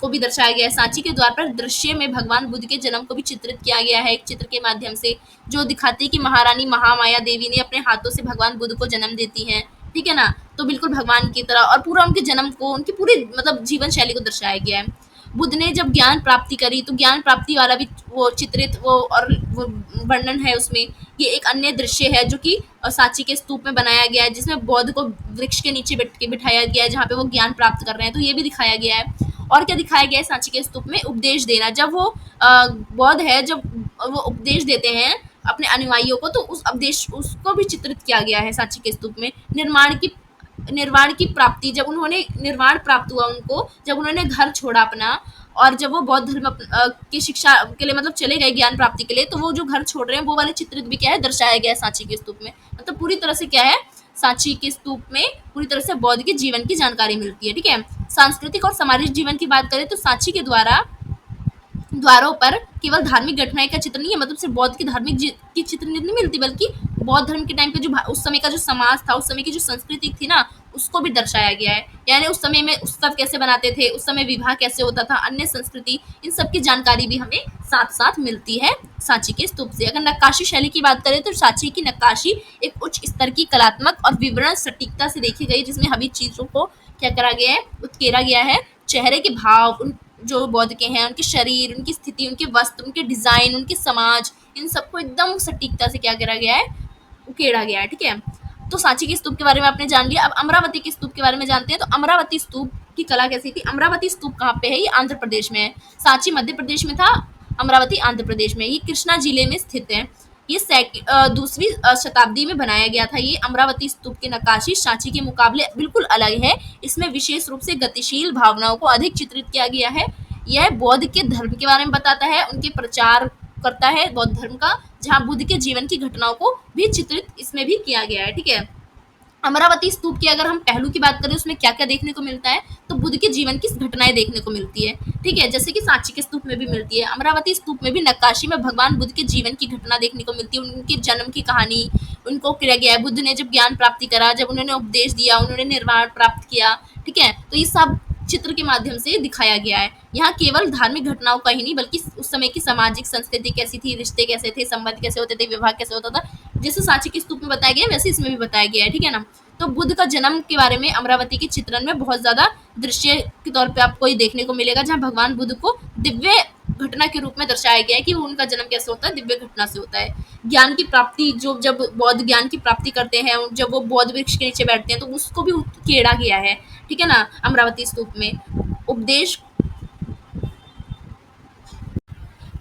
को भी दर्शाया गया है। सांची के द्वार पर दृश्य में भगवान बुद्ध के जन्म को भी चित्रित किया गया है, एक चित्र के माध्यम से, जो दिखाती है कि महारानी महामाया देवी ने अपने हाथों से भगवान बुद्ध को जन्म देती हैं। ठीक है ना, तो बिल्कुल भगवान की तरह, और पूरा उनके जन्म को, उनकी पूरी मतलब जीवन शैली को दर्शाया गया है। बुद्ध ने जब ज्ञान प्राप्ति करी, तो ज्ञान प्राप्ति वाला भी वो चित्रित वो और वो वर्णन है उसमें। ये एक अन्य दृश्य है जो कि सांची के स्तूप में बनाया गया है, जिसमें बौद्ध को वृक्ष के नीचे बैठ के बिठाया गया है, जहाँ पे वो ज्ञान प्राप्त कर रहे हैं, तो ये भी दिखाया गया है। और क्या दिखाया गया है सांची के स्तूप में, उपदेश देना, जब वो बौद्ध है, जब वो उपदेश देते हैं अपने अनुयायियों को, तो उस उपदेश उसको भी चित्रित किया गया है सांची के स्तूप में। निर्वाण की प्राप्ति, जब उन्होंने निर्वाण प्राप्त हुआ उनको, जब उन्होंने घर छोड़ा अपना, और जब वो बौद्ध धर्म की शिक्षा के लिए मतलब चले गए ज्ञान प्राप्ति के लिए, तो वो जो घर छोड़ रहे हैं वो वाले चित्रित भी क्या है, दर्शाया गया है सांची के स्तूप में। मतलब पूरी तरह से क्या है, सांची के स्तूप में पूरी तरह से बौद्ध के जीवन की जानकारी मिलती है। ठीक है, सांस्कृतिक और सामाजिक जीवन की बात करें, तो सांची के द्वारों पर केवल धार्मिक घटनाएं का चित्र नहीं है, मतलब सिर्फ बौद्ध की धार्मिक की चित्र नहीं मिलती, बल्कि बौद्ध धर्म के टाइम पे जो उस समय का जो समाज था, उस समय की जो संस्कृति थी ना, उसको भी दर्शाया गया है। यानी उस समय में उत्सव कैसे बनाते थे, उस समय विवाह कैसे होता था, अन्य संस्कृति, इन सब की जानकारी भी हमें साथ साथ मिलती है सांची के स्तूप से। अगर नक्काशी शैली की बात करें, तो सांची की नक्काशी एक उच्च स्तर की कलात्मक और विवरण सटीकता से देखी गई, जिसमें हमें चीजों को क्या करा गया है, उत्केरा गया है। चेहरे के भाव, उन जो बौद्ध के हैं, उनके शरीर, उनकी स्थिति, उनके वस्त्र, उनके डिजाइन, उनके समाज, इन सबको एकदम सटीकता से क्या करा गया है, उकेड़ा गया है। ठीक है, तो सांची के स्तूप के बारे में आपने जान लिया। अब अमरावती के स्तूप के बारे में जानते हैं। तो अमरावती स्तूप की कला कैसी थी। अमरावती स्तूप कहाँ पे है, ये आंध्र प्रदेश में है। सांची मध्य प्रदेश में था, अमरावती आंध्र प्रदेश में। ये कृष्णा जिले में स्थित है। ये 2वीं शताब्दी में बनाया गया था। ये अमरावती स्तूप की नक्काशी सांची के मुकाबले बिल्कुल अलग है। इसमें विशेष रूप से गतिशील भावनाओं को अधिक चित्रित किया गया है। यह बौद्ध के धर्म के बारे में बताता है, उनके प्रचार करता है बौद्ध धर्म का, जहाँ बुद्ध के जीवन की घटनाओं को भी चित्रित इसमें भी किया गया है। ठीक है, अमरावती स्तूप की अगर हम पहलू की बात करें, उसमें क्या क्या देखने को मिलता है, तो बुद्ध के जीवन की घटनाएं देखने को मिलती है। ठीक है, जैसे कि सांची के स्तूप में भी मिलती है, अमरावती स्तूप में भी नक्काशी में भगवान बुद्ध के जीवन की घटना देखने को मिलती है, उनके जन्म की कहानी, उनको किया गया है। बुद्ध ने जब ज्ञान प्राप्ति करा, जब उन्होंने उपदेश दिया, उन्होंने निर्वाण प्राप्त किया। ठीक है, तो ये सब चित्र के माध्यम से दिखाया गया है। यहाँ केवल धार्मिक घटनाओं का ही नहीं, बल्कि उस समय की सामाजिक संस्कृति कैसी थी, रिश्ते कैसे थे, संबंध कैसे होते थे, विवाह कैसे होता था, जैसे सांची के स्तूप में बताया गया वैसे इसमें भी बताया गया है। ठीक है ना, तो बुद्ध का जन्म के बारे में अमरावती के चित्रण में बहुत ज्यादा दृश्य के तौर पे आपको ये देखने को मिलेगा, जहाँ भगवान बुद्ध को दिव्य घटना के रूप में दर्शाया गया है कि वो उनका जन्म कैसे होता है, दिव्य घटना से होता है। ज्ञान की प्राप्ति, जो जब बौद्ध ज्ञान की प्राप्ति करते हैं, जब वो बौद्ध वृक्ष के नीचे बैठते हैं, तो उसको भी उकेड़ा गया है। ठीक है ना, अमरावती स्तूप में उपदेश,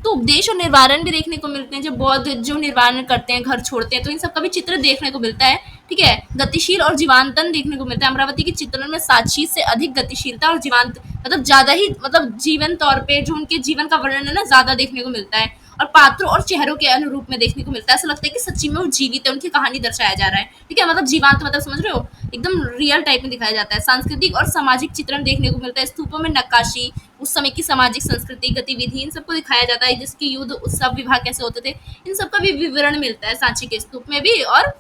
तो उपदेश और निर्वारण भी देखने को मिलते हैं। जब बौद्ध जो निर्वारण करते हैं, घर छोड़ते हैं, तो इन सब का भी चित्र देखने को मिलता है। ठीक है, गतिशील और जीवांतन देखने को मिलता है। अमरावती के चित्रण में सांची से अधिक गतिशीलता और जीवांत, मतलब ज्यादा ही, मतलब जीवन तौर पे जो उनके जीवन का वर्णन है ना, ज्यादा देखने को मिलता है, और पात्रों और चेहरों के अनुरूप में देखने को मिलता है। ऐसा लगता है कि सच्ची में वो जीवित है, उनकी कहानी दर्शाया जा रहा है। ठीक है, मतलब जीवांत, मतलब समझ रहे हो, एकदम रियल टाइप में दिखाया जाता है। सांस्कृतिक और सामाजिक चित्रण देखने को मिलता है। स्तूपों में नक्काशी, उस समय की सामाजिक संस्कृति, गतिविधि, इन सबको दिखाया जाता है, जिसके युद्ध, उत्सव, विवाह कैसे होते थे, इन सब का भी विवरण मिलता है सांची के स्तूप में भी और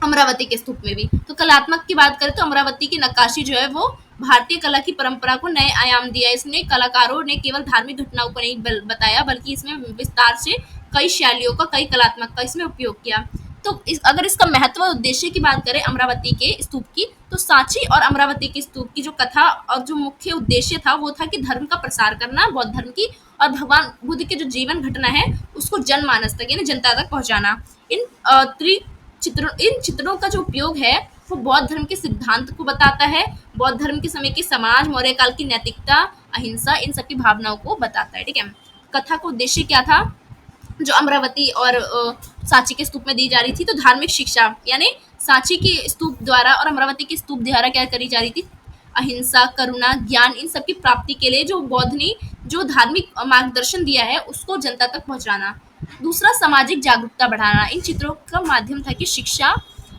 अमरावती के स्तूप में भी। तो कलात्मक की बात करें, तो अमरावती की नक्काशी जो है वो भारतीय कला की परंपरा को नए आयाम दिया। इसने कलाकारों ने केवल धार्मिक घटनाओं को नहीं बताया, बल्कि इसमें विस्तार से कई शैलियों का, कई कलात्मक का इसमें उपयोग किया। तो अगर इसका महत्व और उद्देश्य की बात करें अमरावती के स्तूप की, तो सांची और अमरावती के स्तूप की जो कथा और जो मुख्य उद्देश्य था वो था कि धर्म का प्रसार करना, बौद्ध धर्म की, और भगवान बुद्ध के जो जीवन घटना है उसको जनमानस तक यानी जनता तक पहुंचाना। इन इन चित्रों का जो उपयोग है वो बौद्ध धर्म के सिद्धांत को बताता है, बौद्ध धर्म के समय के समाज, मौर्य काल की नैतिकता, अहिंसा, इन सब की भावनाओं को बताता है। ठीक है, कथा का उद्देश्य क्या था जो अमरावती और सांची के स्तूप में दी जा रही थी? तो धार्मिक शिक्षा, यानी सांची के स्तूप द्वारा और अमरावती के स्तूप द्वारा क्या करी जा रही थी? अहिंसा, करुणा, ज्ञान, इन सब की प्राप्ति के लिए जो बौद्ध ने जो धार्मिक मार्गदर्शन दिया है उसको जनता तक पहुंचाना। दूसरा, सामाजिक जागरूकता बढ़ाना। इन चित्रों का माध्यम था कि शिक्षा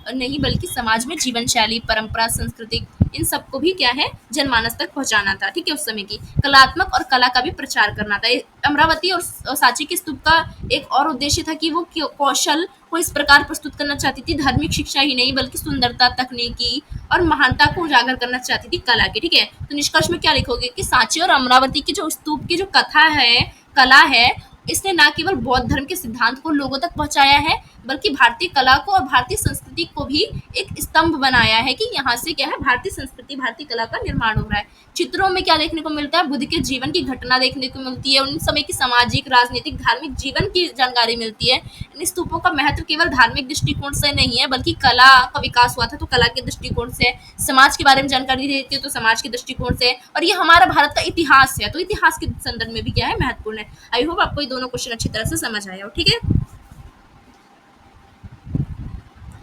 नहीं बल्कि समाज में जीवन शैली, परंपरा, संस्कृति, इन सबको भी क्या है जनमानस तक पहुंचाना था। ठीक है, उस समय की कलात्मक और कला का भी प्रचार करना था। अमरावती और सांची के स्तूप का एक और उद्देश्य था कि वो कौशल को इस प्रकार प्रस्तुत करना चाहती थी, धार्मिक शिक्षा ही नहीं बल्कि सुंदरता, तकनीकी और महानता को उजागर करना चाहती थी कला की। ठीक है, तो निष्कर्ष में क्या लिखोगे कि सांची और अमरावती की जो स्तूप की जो कथा है, कला है, इसने न केवल बौद्ध धर्म के सिद्धांत को लोगों तक पहुंचाया है बल्कि भारतीय कला को और भारतीय संस्कृति को भी एक स्तंभ बनाया है कि यहाँ से क्या है भारतीय संस्कृति, भारतीय कला का निर्माण हो रहा है। चित्रों में क्या देखने को मिलता है? बुद्ध के जीवन की घटना देखने को मिलती है, उन समय की सामाजिक, राजनीतिक, धार्मिक जीवन की जानकारी मिलती है। इन स्तूपों का महत्व केवल धार्मिक दृष्टिकोण से नहीं है बल्कि कला का विकास हुआ था तो कला के दृष्टिकोण से, समाज के बारे में जानकारी देती है तो समाज के दृष्टिकोण से, और ये हमारा भारत का इतिहास है तो इतिहास के संदर्भ में भी क्या है महत्वपूर्ण है। आई होप आपको ये दोनों क्वेश्चन अच्छी तरह से समझ आया हो। ठीक है,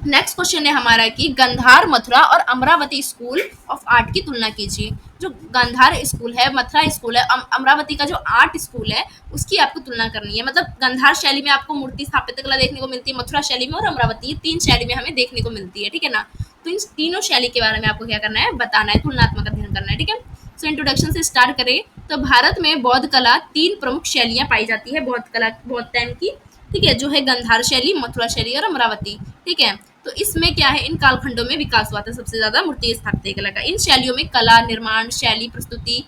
नेक्स्ट क्वेश्चन है हमारा कि गंधार, मथुरा और अमरावती स्कूल ऑफ आर्ट की तुलना कीजिए। जो गंधार स्कूल है, मथुरा स्कूल है, अमरावती का जो आर्ट स्कूल है उसकी आपको तुलना करनी है। मतलब गंधार शैली में आपको मूर्ति स्थापित कला देखने को मिलती है, मथुरा शैली में और अमरावती, ये तीन शैली में हमें देखने को मिलती है। ठीक है ना, तो इन तीनों शैली के बारे में आपको क्या करना है? बताना है, तुलनात्मक अध्ययन करना है। ठीक है, सो इंट्रोडक्शन से स्टार्ट करें तो भारत में बौद्ध कला तीन प्रमुख शैलियां पाई जाती है बौद्ध कला, बौद्ध टाइम की। ठीक है, जो है गंधार शैली, मथुरा शैली और अमरावती। ठीक है, तो इसमें क्या है इन कालखंडों में विकास हुआ था सबसे ज्यादा मूर्ति स्थापत्य कला का। इन शैलियों में कला, निर्माण शैली, प्रस्तुति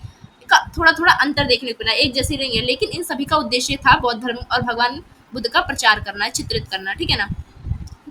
का थोड़ा थोड़ा अंतर देखने को मिला, एक जैसी नहीं है, लेकिन इन सभी का उद्देश्य था बौद्ध धर्म और भगवान बुद्ध का प्रचार करना, चित्रित करना। ठीक है ना,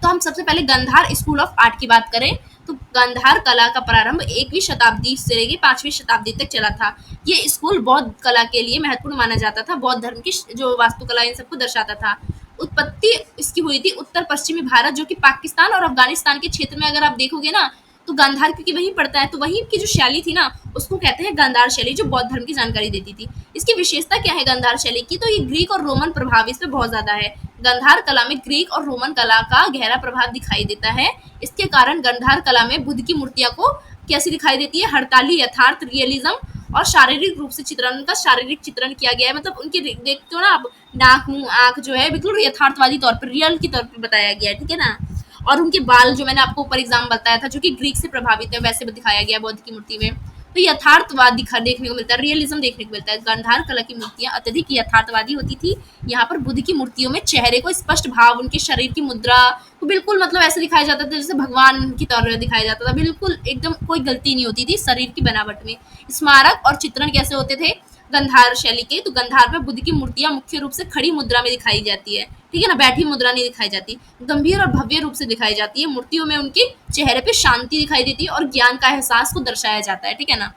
तो हम सबसे पहले गंधार स्कूल ऑफ आर्ट की बात करें तो गंधार कला का प्रारंभ 1वीं शताब्दी से लेकर 5वीं शताब्दी तक चला था। ये स्कूल बौद्ध कला के लिए महत्वपूर्ण माना जाता था, बौद्ध धर्म की जो वास्तुकला इन सबको दर्शाता था। उत्पत्ति इसकी हुई थी उत्तर पश्चिमी भारत, जो कि पाकिस्तान और अफगानिस्तान के क्षेत्र में अगर आप देखोगे ना तो गांधार क्योंकि वहीं पड़ता है तो वहीं की जो शैली थी ना उसको कहते हैं गांधार शैली, जो बौद्ध धर्म की जानकारी देती थी। इसकी विशेषता क्या है गांधार शैली की? तो ये ग्रीक और रोमन प्रभाव इस पे बहुत ज्यादा है। गांधार कला में ग्रीक और रोमन कला का गहरा प्रभाव दिखाई देता है। इसके कारण गांधार कला में बुद्ध की मूर्तियां को कैसी दिखाई देती है? हड़ताली, यथार्थ, रियलिज्म और शारीरिक रूप से चित्रण, उनका शारीरिक चित्रण किया गया है। मतलब उनके देखते हो ना आप, नाक, मुंह, आंख जो है बिल्कुल यथार्थवादी तौर पर, रियल के तौर पर बताया गया है। ठीक है ना, और उनके बाल जो मैंने आपको ऊपर एग्जाम बताया था जो कि ग्रीक से प्रभावित है वैसे भी दिखाया गया बौद्ध की मूर्ति में। तो यथार्थवाद देखने को मिलता है, रियलिज्म देखने को मिलता है। गांधार कला की मूर्तियां अत्यधिक यथार्थवादी होती थी। यहाँ पर बुद्ध की मूर्तियों में चेहरे को स्पष्ट भाव, उनके शरीर की मुद्रा को बिल्कुल मतलब ऐसे दिखाया जाता था जैसे भगवान की तरह दिखाया जाता था, बिल्कुल एकदम कोई गलती नहीं होती थी शरीर की बनावट में। स्मारक और चित्रण कैसे होते थे गंधार शैली के? तो गंधार में बुद्ध की मूर्तियां मुख्य रूप से खड़ी मुद्रा में दिखाई जाती है। ठीक है ना, बैठी मुद्रा नहीं दिखाई जाती, गंभीर और भव्य रूप से दिखाई जाती है। मूर्तियों में उनके चेहरे पे शांति दिखाई देती है और ज्ञान का एहसास को दर्शाया जाता है। ठीक है ना,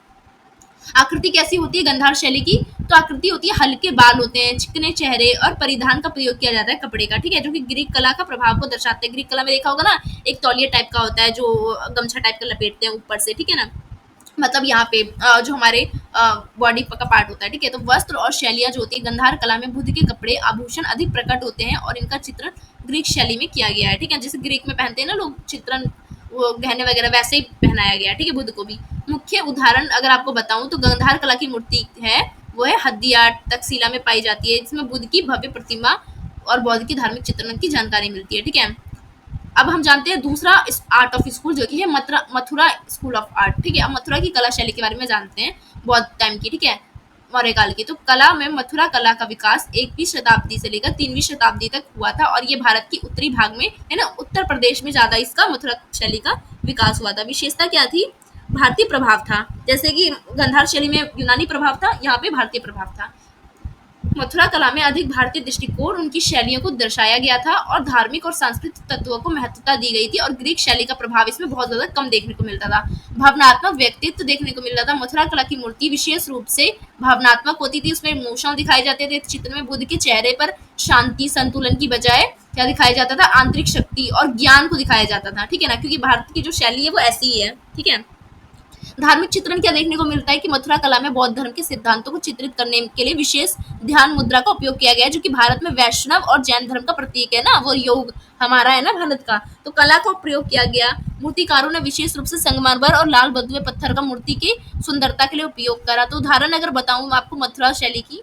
आकृति कैसी होती है गंधार शैली की? तो आकृति होती है हल्के बाल होते हैं, चिकने चेहरे और परिधान का प्रयोग किया जाता है कपड़े का। ठीक है, जो कि ग्रीक कला का प्रभाव को दर्शाते हैं। ग्रीक कला में देखा होगा ना, एक तौलिया टाइप का होता है जो गमछा टाइप का लपेटते हैं ऊपर से। ठीक है ना, मतलब यहाँ पे जो हमारे बॉडी का पार्ट होता है। ठीक है, तो वस्त्र और शैलियाँ जो होती है गंधार कला में बुद्ध के कपड़े, आभूषण अधिक प्रकट होते हैं और इनका चित्रण ग्रीक शैली में किया गया है। ठीक है, जैसे ग्रीक में पहनते हैं ना लोग चित्रण, वो गहने वगैरह वैसे ही पहनाया गया है। ठीक है, बुद्ध को भी। मुख्य उदाहरण अगर आपको बताऊं तो गंधार कला की मूर्ति है वो है हद्दिया तक्षशिला में पाई जाती है, जिसमें बुद्ध की भव्य प्रतिमा और बौद्ध की धार्मिक चित्रण की जानकारी मिलती है। ठीक है, अब हम जानते हैं दूसरा आर्ट ऑफ स्कूल जो कि है मथुरा स्कूल ऑफ आर्ट। ठीक है, अब मथुरा की कला शैली के बारे में जानते हैं बौद्ध टाइम की। ठीक है, मौर्य काल की। तो कला में मथुरा कला का विकास 1वीं शताब्दी से लेकर 3वीं शताब्दी तक हुआ था और ये भारत की उत्तरी भाग में है ना, उत्तर प्रदेश में ज्यादा इसका मथुरा शैली का विकास हुआ था। विशेषता क्या थी? भारतीय प्रभाव था, जैसे कि गंधार शैली में यूनानी प्रभाव था, यहाँ पे भारतीय प्रभाव था। मथुरा कला में अधिक भारतीय दृष्टिकोण, उनकी शैलियों को दर्शाया गया था और धार्मिक और सांस्कृतिक तत्वों को महत्वता दी गई थी और ग्रीक शैली का प्रभाव इसमें बहुत ज्यादा कम देखने को मिलता था। भावनात्मक व्यक्तित्व देखने को मिलता था। मथुरा कला की मूर्ति विशेष रूप से भावनात्मक होती थी, उसमें इमोशन दिखाए जाते थे। चित्र में बुद्ध के चेहरे पर शांति संतुलन की बजाय क्या दिखाया जाता था, आंतरिक शक्ति और ज्ञान को दिखाया जाता था, ठीक है ना, क्योंकि भारत की जो शैली है वो ऐसी ही है, ठीक है। धार्मिक चित्रण क्या देखने को मिलता है कि मथुरा कला में बौद्ध धर्म के सिद्धांतों को चित्रित करने के लिए विशेष ध्यान मुद्रा का उपयोग किया गया है, जो कि भारत में वैष्णव और जैन धर्म का प्रतीक है ना, वो योग हमारा है ना भारत का, तो कला का प्रयोग किया गया। मूर्तिकारों ने विशेष रूप से संगमरमर और लाल बलुए पत्थर का मूर्ति की सुंदरता के लिए उपयोग करा। तो उदाहरण अगर बताऊं मैं आपको मथुरा शैली की,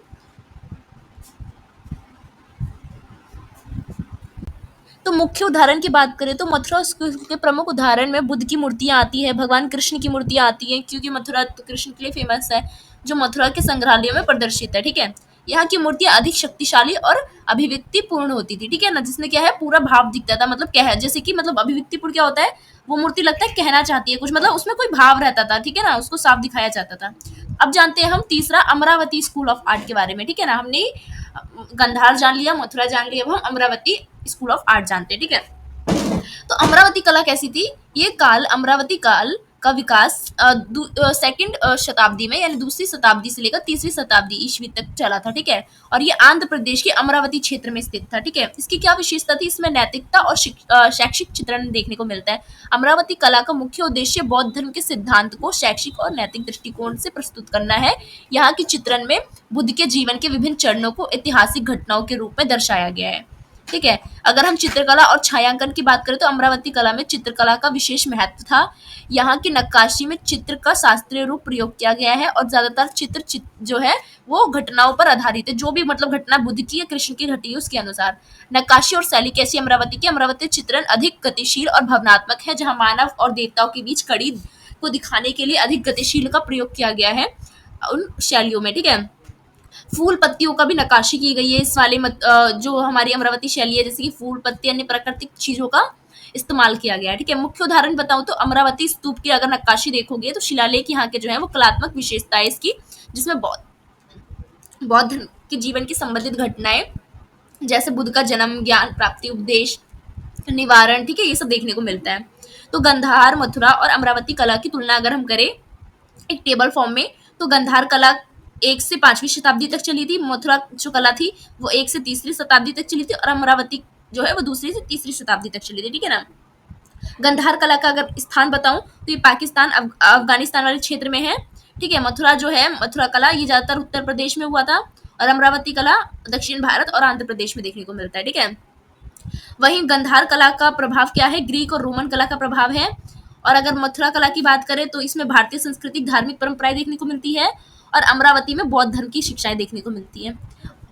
तो मुख्य उदाहरण की बात करें तो मथुरा स्कूल के प्रमुख उदाहरण में बुद्ध की मूर्तियां आती है, भगवान कृष्ण की मूर्तियां आती हैं, क्योंकि मथुरा तो कृष्ण के लिए फेमस है, जो मथुरा के संग्रहालयों में प्रदर्शित है, ठीक है। यहाँ की मूर्तियां अधिक शक्तिशाली और अभिव्यक्तिपूर्ण होती थी, ठीक है ना, जिसमें क्या है पूरा भाव दिखता था, मतलब क्या है, जैसे कि मतलब अभिव्यक्तिपूर्ण क्या होता है, वो मूर्ति लगता है कहना चाहती है कुछ, मतलब उसमें कोई भाव रहता था, ठीक है ना, उसको साफ दिखाया जाता था। अब जानते हैं हम तीसरा अमरावती स्कूल ऑफ आर्ट के बारे में, ठीक है ना, हमने गंधार जान लिया, मथुरा जान लिया, अब हम अमरावती स्कूल ऑफ आर्ट जानते हैं, ठीक है। तो अमरावती कला कैसी थी, ये काल अमरावती काल का विकास सेकंड शताब्दी में, यानी दूसरी शताब्दी से लेकर तीसरी शताब्दी ईस्वी तक चला था, ठीक है। और ये आंध्र प्रदेश के अमरावती क्षेत्र में स्थित था, ठीक है। इसकी क्या विशेषता थी, इसमें नैतिकता और शैक्षिक चित्रण देखने को मिलता है। अमरावती कला का मुख्य उद्देश्य बौद्ध धर्म के सिद्धांत को शैक्षिक और नैतिक दृष्टिकोण से प्रस्तुत करना है। यहाँ की चित्रण में बुद्ध के जीवन के विभिन्न चरणों को ऐतिहासिक घटनाओं के रूप में दर्शाया गया है, ठीक है। अगर हम चित्रकला और छायांकन की बात करें तो अमरावती कला में चित्रकला का विशेष महत्व था। यहाँ की नक्काशी में चित्र का शास्त्रीय रूप प्रयोग किया गया है और ज्यादातर चित्र जो है वो घटनाओं पर आधारित है, जो भी मतलब घटना बुद्ध की या कृष्ण की घटी है उसके अनुसार। नक्काशी और शैली कैसी अमरावती की, अमरावती चित्रण अधिक गतिशील और भावनात्मक है, जहाँ मानव और देवताओं के बीच कड़ी को दिखाने के लिए अधिक गतिशील का प्रयोग किया गया है उन शैलियों में, ठीक है। फूल पत्तियों का भी नक्काशी की गई है इस वाले जो हमारी अमरावती शैली है, जैसे कि फूल पत्ती अन्य प्राकृतिक चीजों का इस्तेमाल किया गया है, ठीक है। मुख्य उदाहरण बताऊं तो अमरावती स्तूप की अगर नक्काशी देखोगे तो शिलालेख यहाँ के जो है वो कलात्मक विशेषता है इसकी, जिसमें बौद्ध धर्म के जीवन की संबंधित घटनाएं जैसे बुद्ध का जन्म, ज्ञान प्राप्ति, उपदेश, निवारण, ठीक है, ये सब देखने को मिलता है। तो गंधार, मथुरा और अमरावती कला की तुलना अगर हम करें एक टेबल फॉर्म में, तो गंधार कला 1 से 5वीं शताब्दी तक चली थी, मथुरा जो कला थी वो 1 से तीसरी शताब्दी तक चली थी और अमरावती जो है वो 2री से तीसरी शताब्दी तक चली थी, ठीक है ना। गंधार कला का अगर स्थान बताऊं तो ये पाकिस्तान अफगानिस्तान वाले क्षेत्र में है, ठीक है। मथुरा जो है, मथुरा कला ये ज्यादातर उत्तर प्रदेश में हुआ था और अमरावती कला दक्षिण भारत और आंध्र प्रदेश में देखने को मिलता है, ठीक है। वहीं गंधार कला का प्रभाव क्या है, ग्रीक और रोमन कला का प्रभाव है। और अगर मथुरा कला की बात करें तो इसमें भारतीय संस्कृति धार्मिक परंपराएं देखने को मिलती है और अमरावती में बौद्ध धर्म की शिक्षाएं देखने को मिलती है।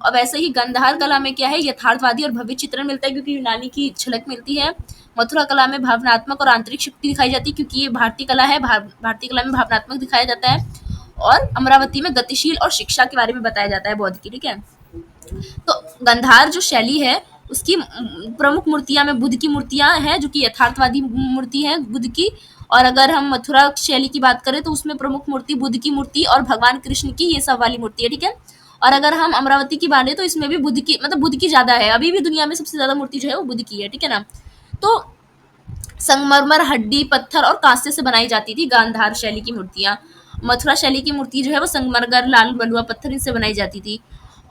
और वैसे ही गंधार कला में क्या है, यथार्थवादी और भव्य चित्रण मिलता है क्योंकि यूनानी की झलक मिलती है। मथुरा कला में भावनात्मक और आंतरिक शक्ति दिखाई जाती है क्योंकि ये भारतीय कला है, भारतीय कला में भावनात्मक दिखाया जाता है। और अमरावती में गतिशील और शिक्षा के बारे में बताया जाता है बौद्ध की, ठीक है। तो गंधार जो शैली है उसकी प्रमुख मूर्तियां में बुद्ध की मूर्तियां हैं जो कि यथार्थवादी मूर्ति है बुद्ध की। और अगर हम मथुरा शैली की बात करें तो उसमें प्रमुख मूर्ति बुद्ध की मूर्ति और भगवान कृष्ण की ये सब वाली मूर्ति है, ठीक है। और अगर हम अमरावती की बात तो इसमें भी बुद्ध की, मतलब बुद्ध की ज्यादा है, अभी भी दुनिया में सबसे ज्यादा मूर्ति जो है वो बुद्ध की है, ठीक है ना। तो संगमरमर, हड्डी, पत्थर और कांसे से बनाई जाती थी गांधार शैली की मूर्तियां। मथुरा शैली की मूर्ति जो है वो संगमरमर, लाल बलुआ पत्थर इनसे बनाई जाती थी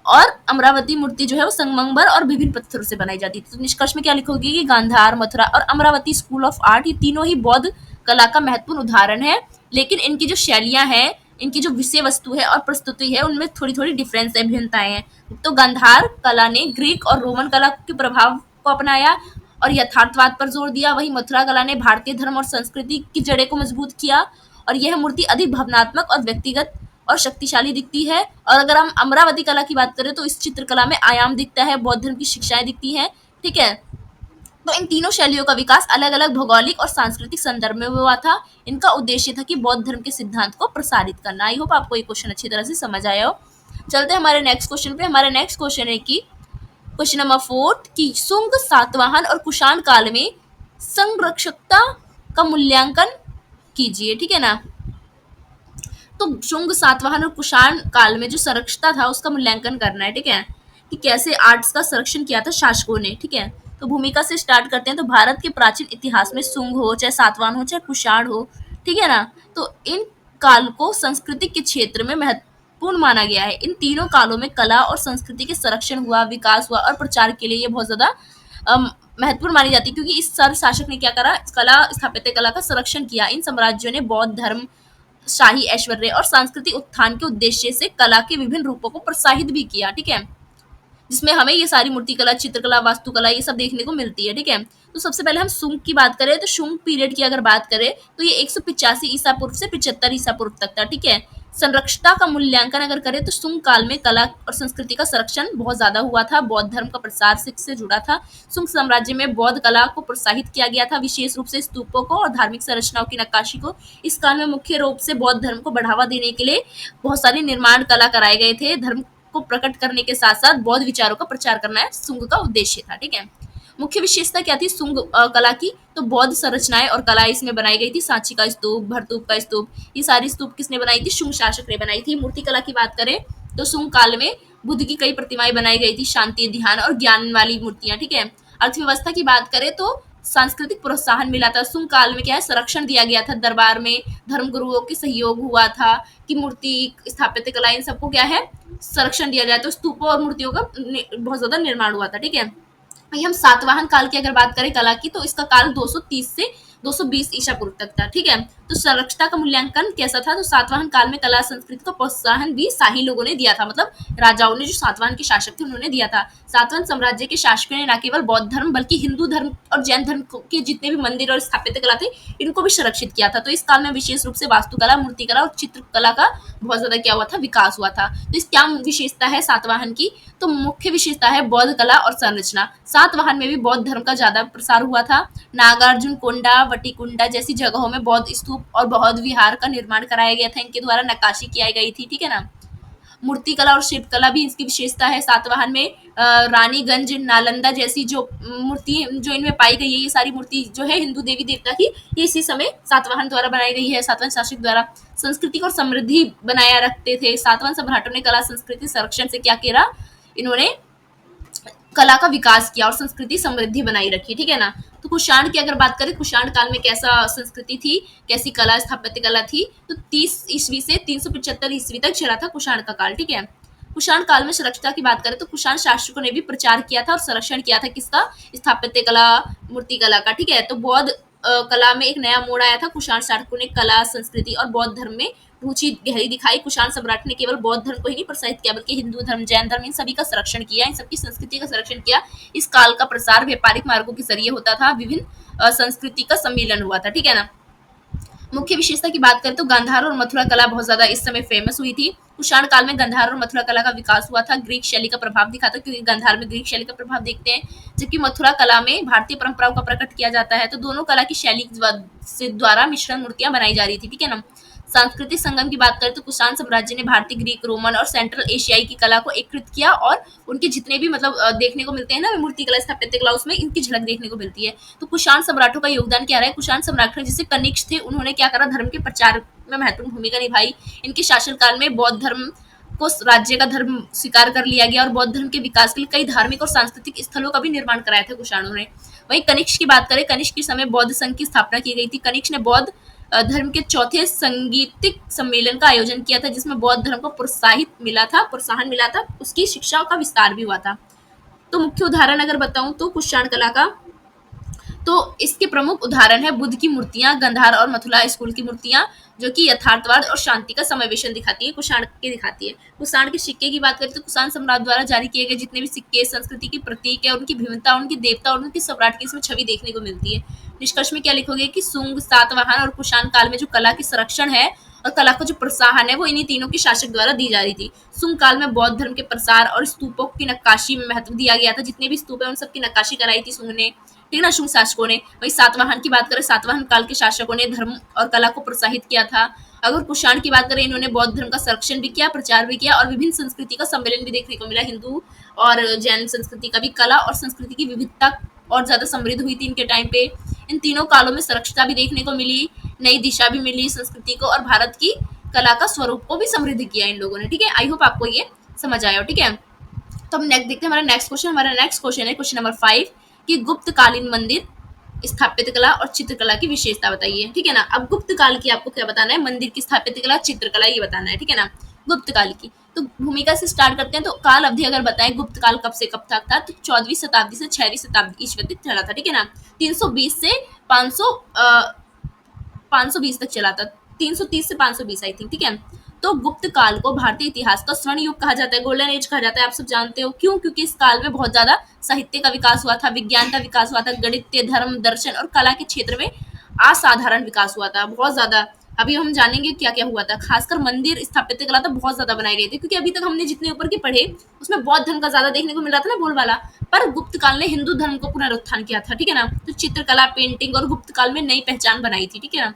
और अमरावती मूर्ति जो है वो संगमरमर और विभिन्न पत्थरों से बनाई जाती थी। तो निष्कर्ष में क्या लिखोगे कि गांधार, मथुरा और अमरावती स्कूल ऑफ आर्ट ये तीनों ही बौद्ध कला का महत्वपूर्ण उदाहरण है, लेकिन इनकी जो शैलियां हैं, इनकी जो विषय वस्तु है और प्रस्तुति है उनमें थोड़ी थोड़ी डिफरेंस है, भिन्नताएं हैं। तो गांधार कला ने ग्रीक और रोमन कला के प्रभाव को अपनाया और यथार्थवाद पर जोर दिया, वहीं मथुरा कला ने भारतीय धर्म और संस्कृति की जड़ें को मजबूत किया और यह मूर्ति अधिक भावनात्मक और व्यक्तिगत और शक्तिशाली दिखती है। और अगर हम अमरावती कला की बात करें तो इस चित्रकला में आयाम दिखता है, बौद्ध धर्म की शिक्षाएं दिखती हैं, ठीक है। तो इन तीनों शैलियों का विकास अलग अलग भौगोलिक और सांस्कृतिक संदर्भ में हुआ था। इनका उद्देश्य था कि बौद्ध धर्म के सिद्धांत को प्रसारित करना। आई होप आपको ये क्वेश्चन अच्छी तरह से समझ आया हो। चलते हैं हमारे नेक्स्ट क्वेश्चन पे। हमारा नेक्स्ट क्वेश्चन है कि क्वेश्चन नंबर 4 कि शुंग, सातवाहन और कुषाण काल में संरक्षकता का मूल्यांकन कीजिए, ठीक है ना। तो शुंग, सातवाहन और कुषाण काल में जो संरक्षता था उसका मूल्यांकन करना है, ठीक है, कि कैसे आर्ट्स का संरक्षण किया था शासकों ने, ठीक है। तो भूमिका से स्टार्ट करते हैं। तो भारत के प्राचीन इतिहास में शुंग हो, चाहे सातवाहन हो, चाहे कुषाण हो, ठीक है ना, तो इन काल को संस्कृति के क्षेत्र में महत्वपूर्ण माना गया है। इन तीनों कालों में कला और संस्कृति के संरक्षण हुआ, विकास हुआ और प्रचार के लिए ये बहुत ज्यादा महत्वपूर्ण मानी जाती है, क्योंकि इस सर्व शासक ने क्या करा, कला, स्थापत्य कला का संरक्षण किया। इन साम्राज्यों ने बौद्ध धर्म, शाही ऐश्वर्य और सांस्कृतिक उत्थान के उद्देश्य से कला के विभिन्न रूपों को प्रोत्साहित भी किया, ठीक है, जिसमें हमें ये सारी मूर्तिकला, चित्रकला, वास्तुकला ये सब देखने को मिलती है, ठीक है। तो सबसे पहले हम शुंग की बात करें, तो शुंग पीरियड की अगर बात करें तो ये 185 ईसा पूर्व से 75 ईसा पूर्व तक था, ठीक है। संरक्षता का मूल्यांकन अगर करें तो शुंग काल में कला और संस्कृति का संरक्षण बहुत ज्यादा हुआ था। बौद्ध धर्म का प्रसार से जुड़ा था। शुंग साम्राज्य में बौद्ध कला को प्रोत्साहित किया गया था, विशेष रूप से स्तूपों को और धार्मिक संरचनाओं की नक्काशी को। इस काल में मुख्य रूप से बौद्ध धर्म को बढ़ावा देने के लिए बहुत सारी निर्माण कला कराए गए थे। धर्म को प्रकट करने के साथ साथ बौद्ध विचारों का प्रचार करना है शुंग का उद्देश्य था, ठीक है। मुख्य विशेषता क्या थी शुंग कला की, तो बौद्ध संरचनाएं और कला इसमें बनाई गई थी। सांची का स्तूप, भरतूप का स्तूप, ये सारी स्तूप किसने बनाई थी, शुंग शासक ने बनाई थी। मूर्ति कला की बात करें तो शुंग काल में बुद्ध की कई प्रतिमाएं बनाई गई थी, शांति, ध्यान और ज्ञान वाली मूर्तियां, ठीक है। अर्थव्यवस्था की बात करें तो सांस्कृतिक प्रोत्साहन मिला था। शुंग काल में क्या है, संरक्षण दिया गया था, दरबार में धर्मगुरुओं के सहयोग हुआ था कि मूर्ति, स्थापत्य कला, इन सबको क्या है, संरक्षण दिया जाए। तो स्तूपों और मूर्तियों का बहुत ज्यादा निर्माण हुआ था, ठीक है। वहीं हम सातवाहन काल की अगर बात करें कला की, तो इसका काल 230 से 220 ईसा पूर्व तक था, ठीक है। तो संरक्षता का मूल्यांकन कैसा था, तो सातवाहन काल में कला संस्कृति को प्रोत्साहन भी शाही लोगों ने दिया था, मतलब राजाओं ने, जो सातवाहन के शासक थे उन्होंने दिया था। सातवाहन साम्राज्य के शासकों ने न केवल बौद्ध धर्म बल्कि हिंदू धर्म और जैन धर्म के जितने भी मंदिर और स्थापत्य कला थे इनको भी संरक्षित किया था। तो इस काल में विशेष रूप से वास्तुकला, मूर्तिकला और चित्रकला का बहुत ज्यादा क्या हुआ था, विकास हुआ था। तो इस क्या विशेषता है सातवाहन की, तो मुख्य विशेषता है बौद्ध कला और संरचना। सातवाहन में भी बौद्ध धर्म का ज्यादा प्रसार हुआ था। नागार्जुन कोंडा, वटिकुंडा जैसी जगहों में बौद्ध स्तूप और बौद्ध विहार का निर्माण कराया गया था, इनके द्वारा नक्काशी की गई थी, ठीक है ना। मूर्ति कला और शिल्पकला भी इसकी विशेषता है। सातवाहन में रानीगंज, नालंदा जैसी जो मूर्ति जो इनमें पाई गई है, ये सारी मूर्ति जो है हिंदू देवी देवता की, ये इसी समय सातवाहन द्वारा बनाई गई है, सातवाहन शासक द्वारा। संस्कृति और समृद्धि बनाया रखते थे। सातवाहन सम्राटों ने कला संस्कृति संरक्षण से क्या किया, इन्होंने कला का विकास किया और संस्कृति समृद्धि बनाई रखी, ठीक है ना। तो कुषाण की अगर बात करें, कुषाण काल में कैसा संस्कृति थी, कैसी कला, स्थापत्य कला थी, तो 30 ईस्वी से 375 ईस्वी तक चला था कुषाण का काल, ठीक है। कुषाण काल में संरक्षता की बात करें तो कुषाण शासकों ने भी प्रचार किया था और संरक्षण किया था किसका, स्थापत्य कला, मूर्ति कला का, ठीक है। तो बौद्ध कला में एक नया मोड़ आया था। कुषाण शासकों ने कला, संस्कृति और बौद्ध धर्म में रुचि गहरी दिखाई। कुषाण सम्राट ने केवल बौद्ध धर्म को ही नहीं प्रोत्साहित किया बल्कि हिंदू धर्म, जैन धर्म, इन सभी का संरक्षण किया, इन सबकी संस्कृति का संरक्षण किया। इस काल का प्रसार व्यापारिक मार्गों के जरिए होता था, विभिन्न संस्कृति का सम्मेलन हुआ था, ठीक है ना। मुख्य विशेषता की बात करें तो गांधार और मथुरा कला बहुत ज्यादा इस समय फेमस हुई थी। कुषाण काल में गांधार और मथुरा कला का विकास हुआ था। ग्रीक शैली का प्रभाव दिखा था, क्योंकि गांधार में ग्रीक शैली का प्रभाव देखते हैं, जबकि मथुरा कला में भारतीय परंपराओं का प्रकट किया जाता है। तो दोनों कला की शैली से द्वारा मिश्रण मूर्तियां बनाई जा रही थी, ठीक है ना। सांस्कृतिक संगम की बात करें तो कुषाण साम्राज्य ने भारतीय, ग्रीक, रोमन और सेंट्रल एशियाई की कला को एकीकृत किया और उनके जितने भी मतलब देखने को मिलते हैं ना मूर्ति कला, स्थापत्य कला, उसमें इनकी झलक देखने को मिलती है। तो कुषाण सम्राटों का योगदान क्या रहा है, कुषाण सम्राट जैसे कनिष्क थे, उन्होंने क्या करा, धर्म के प्रचार में महत्वपूर्ण भूमिका निभाई। इनके शासनकाल में बौद्ध धर्म को राज्य का धर्म स्वीकार कर लिया गया और बौद्ध धर्म के विकास के लिए कई धार्मिक और सांस्कृतिक स्थलों का भी निर्माण कराया था कुषाणों ने। वहीं कनिष्क की बात करें, कनिष्क के समय बौद्ध संघ की स्थापना की गई थी। कनिष्क ने बौद्ध धर्म के चौथे संगीतिक सम्मेलन का आयोजन किया था, जिसमें बौद्ध धर्म को प्रोत्साहन मिला था, उसकी शिक्षा का विस्तार भी हुआ था। तो मुख्य उदाहरण अगर बताऊं तो कुषाण कला का, तो इसके प्रमुख उदाहरण है बुद्ध की मूर्तियां, गंधार और मथुरा स्कूल की मूर्तियां, जो कि यथार्थवाद और शांति का समावेशन दिखाती है, कुषाण के दिखाती है। कुषाण के सिक्के की बात करें तो कुषाण सम्राट द्वारा जारी किए गए जितने भी सिक्के संस्कृति की प्रतीक है, उनकी विभिन्नता, उनकी देवता और उनकी सम्राट की इसमें छवि देखने को मिलती है। निष्कर्ष में क्या लिखोगे कि शुंग, सातवाहन और कुषाण काल में जो कला की संरक्षण है और कला का जो प्रोत्साहन है वो इन्हीं तीनों के शासक द्वारा दी जा रही थी। शुंग काल में बौद्ध धर्म के प्रसार और स्तूपों की नक्काशी में महत्व दिया गया था। जितने भी स्तूप है उन सबकी नक्काशी कराई थी शुंग ने, ठीक ना, शुंग शासकों ने। वही सातवाहन की बात करें, सातवाहन काल के शासकों ने धर्म और कला को प्रोत्साहित किया था। अगर कुषाण की बात करें, इन्होंने बौद्ध धर्म का संरक्षण भी किया, प्रचार भी किया और विभिन्न संस्कृति का सम्मेलन भी देखने को मिला। हिंदू और जैन संस्कृति का भी कला और संस्कृति की विविधता और ज्यादा समृद्ध हुई थी इनके टाइम पे। इन तीनों कालों में संरक्षता भी देखने को मिली, नई दिशा भी मिली संस्कृति को और भारत की कला का स्वरूप को भी समृद्ध किया इन लोगों ने। ठीक है, आई होप आपको ये समझ आया हो। ठीक है, तो हम नेक्स्ट देखते हैं हमारा नेक्स्ट क्वेश्चन। हमारा नेक्स्ट क्वेश्चन है क्वेश्चन नंबर 5 कि गुप्त कालीन मंदिर स्थापत्य कला और चित्रकला की विशेषता बताइए। ठीक है ना, अब गुप्त काल की आपको क्या बताना है, मंदिर की स्थापत्य कला, चित्रकला, ये बताना है। ठीक है ना, गुप्त काल की तो भूमिका से स्टार्ट करते हैं। तो काल अवधि अगर बताएं गुप्त काल कब से कब तक था, तो 14वीं शताब्दी से 6वीं शताब्दी ईस्वी तक चला था। ठीक है ना, 320 से 500 520 तक चला था, 330 से 520 आई थिंक। ठीक है, तो गुप्त काल को भारतीय इतिहास का स्वर्ण युग कहा जाता है, गोल्डन एज कहा जाता है। आप सब जानते हो क्यों, क्योंकि इस काल में बहुत ज्यादा साहित्य का विकास हुआ था, विज्ञान का विकास हुआ था, गणित, धर्म, दर्शन और कला के क्षेत्र में असाधारण विकास हुआ था, बहुत ज्यादा। अभी हम जानेंगे क्या क्या हुआ था, खासकर मंदिर स्थापत्य कला तो बहुत ज्यादा बनाई गई थी, क्योंकि अभी तक हमने जितने ऊपर के पढ़े उसमें बौद्ध धर्म का ज्यादा देखने को मिल रहा था ना, बोलबाला। पर गुप्त काल ने हिंदू धर्म को पुनरुत्थान किया था। ठीक है ना, तो चित्रकला, पेंटिंग और गुप्त काल में नई पहचान बनाई थी। ठीक है ना,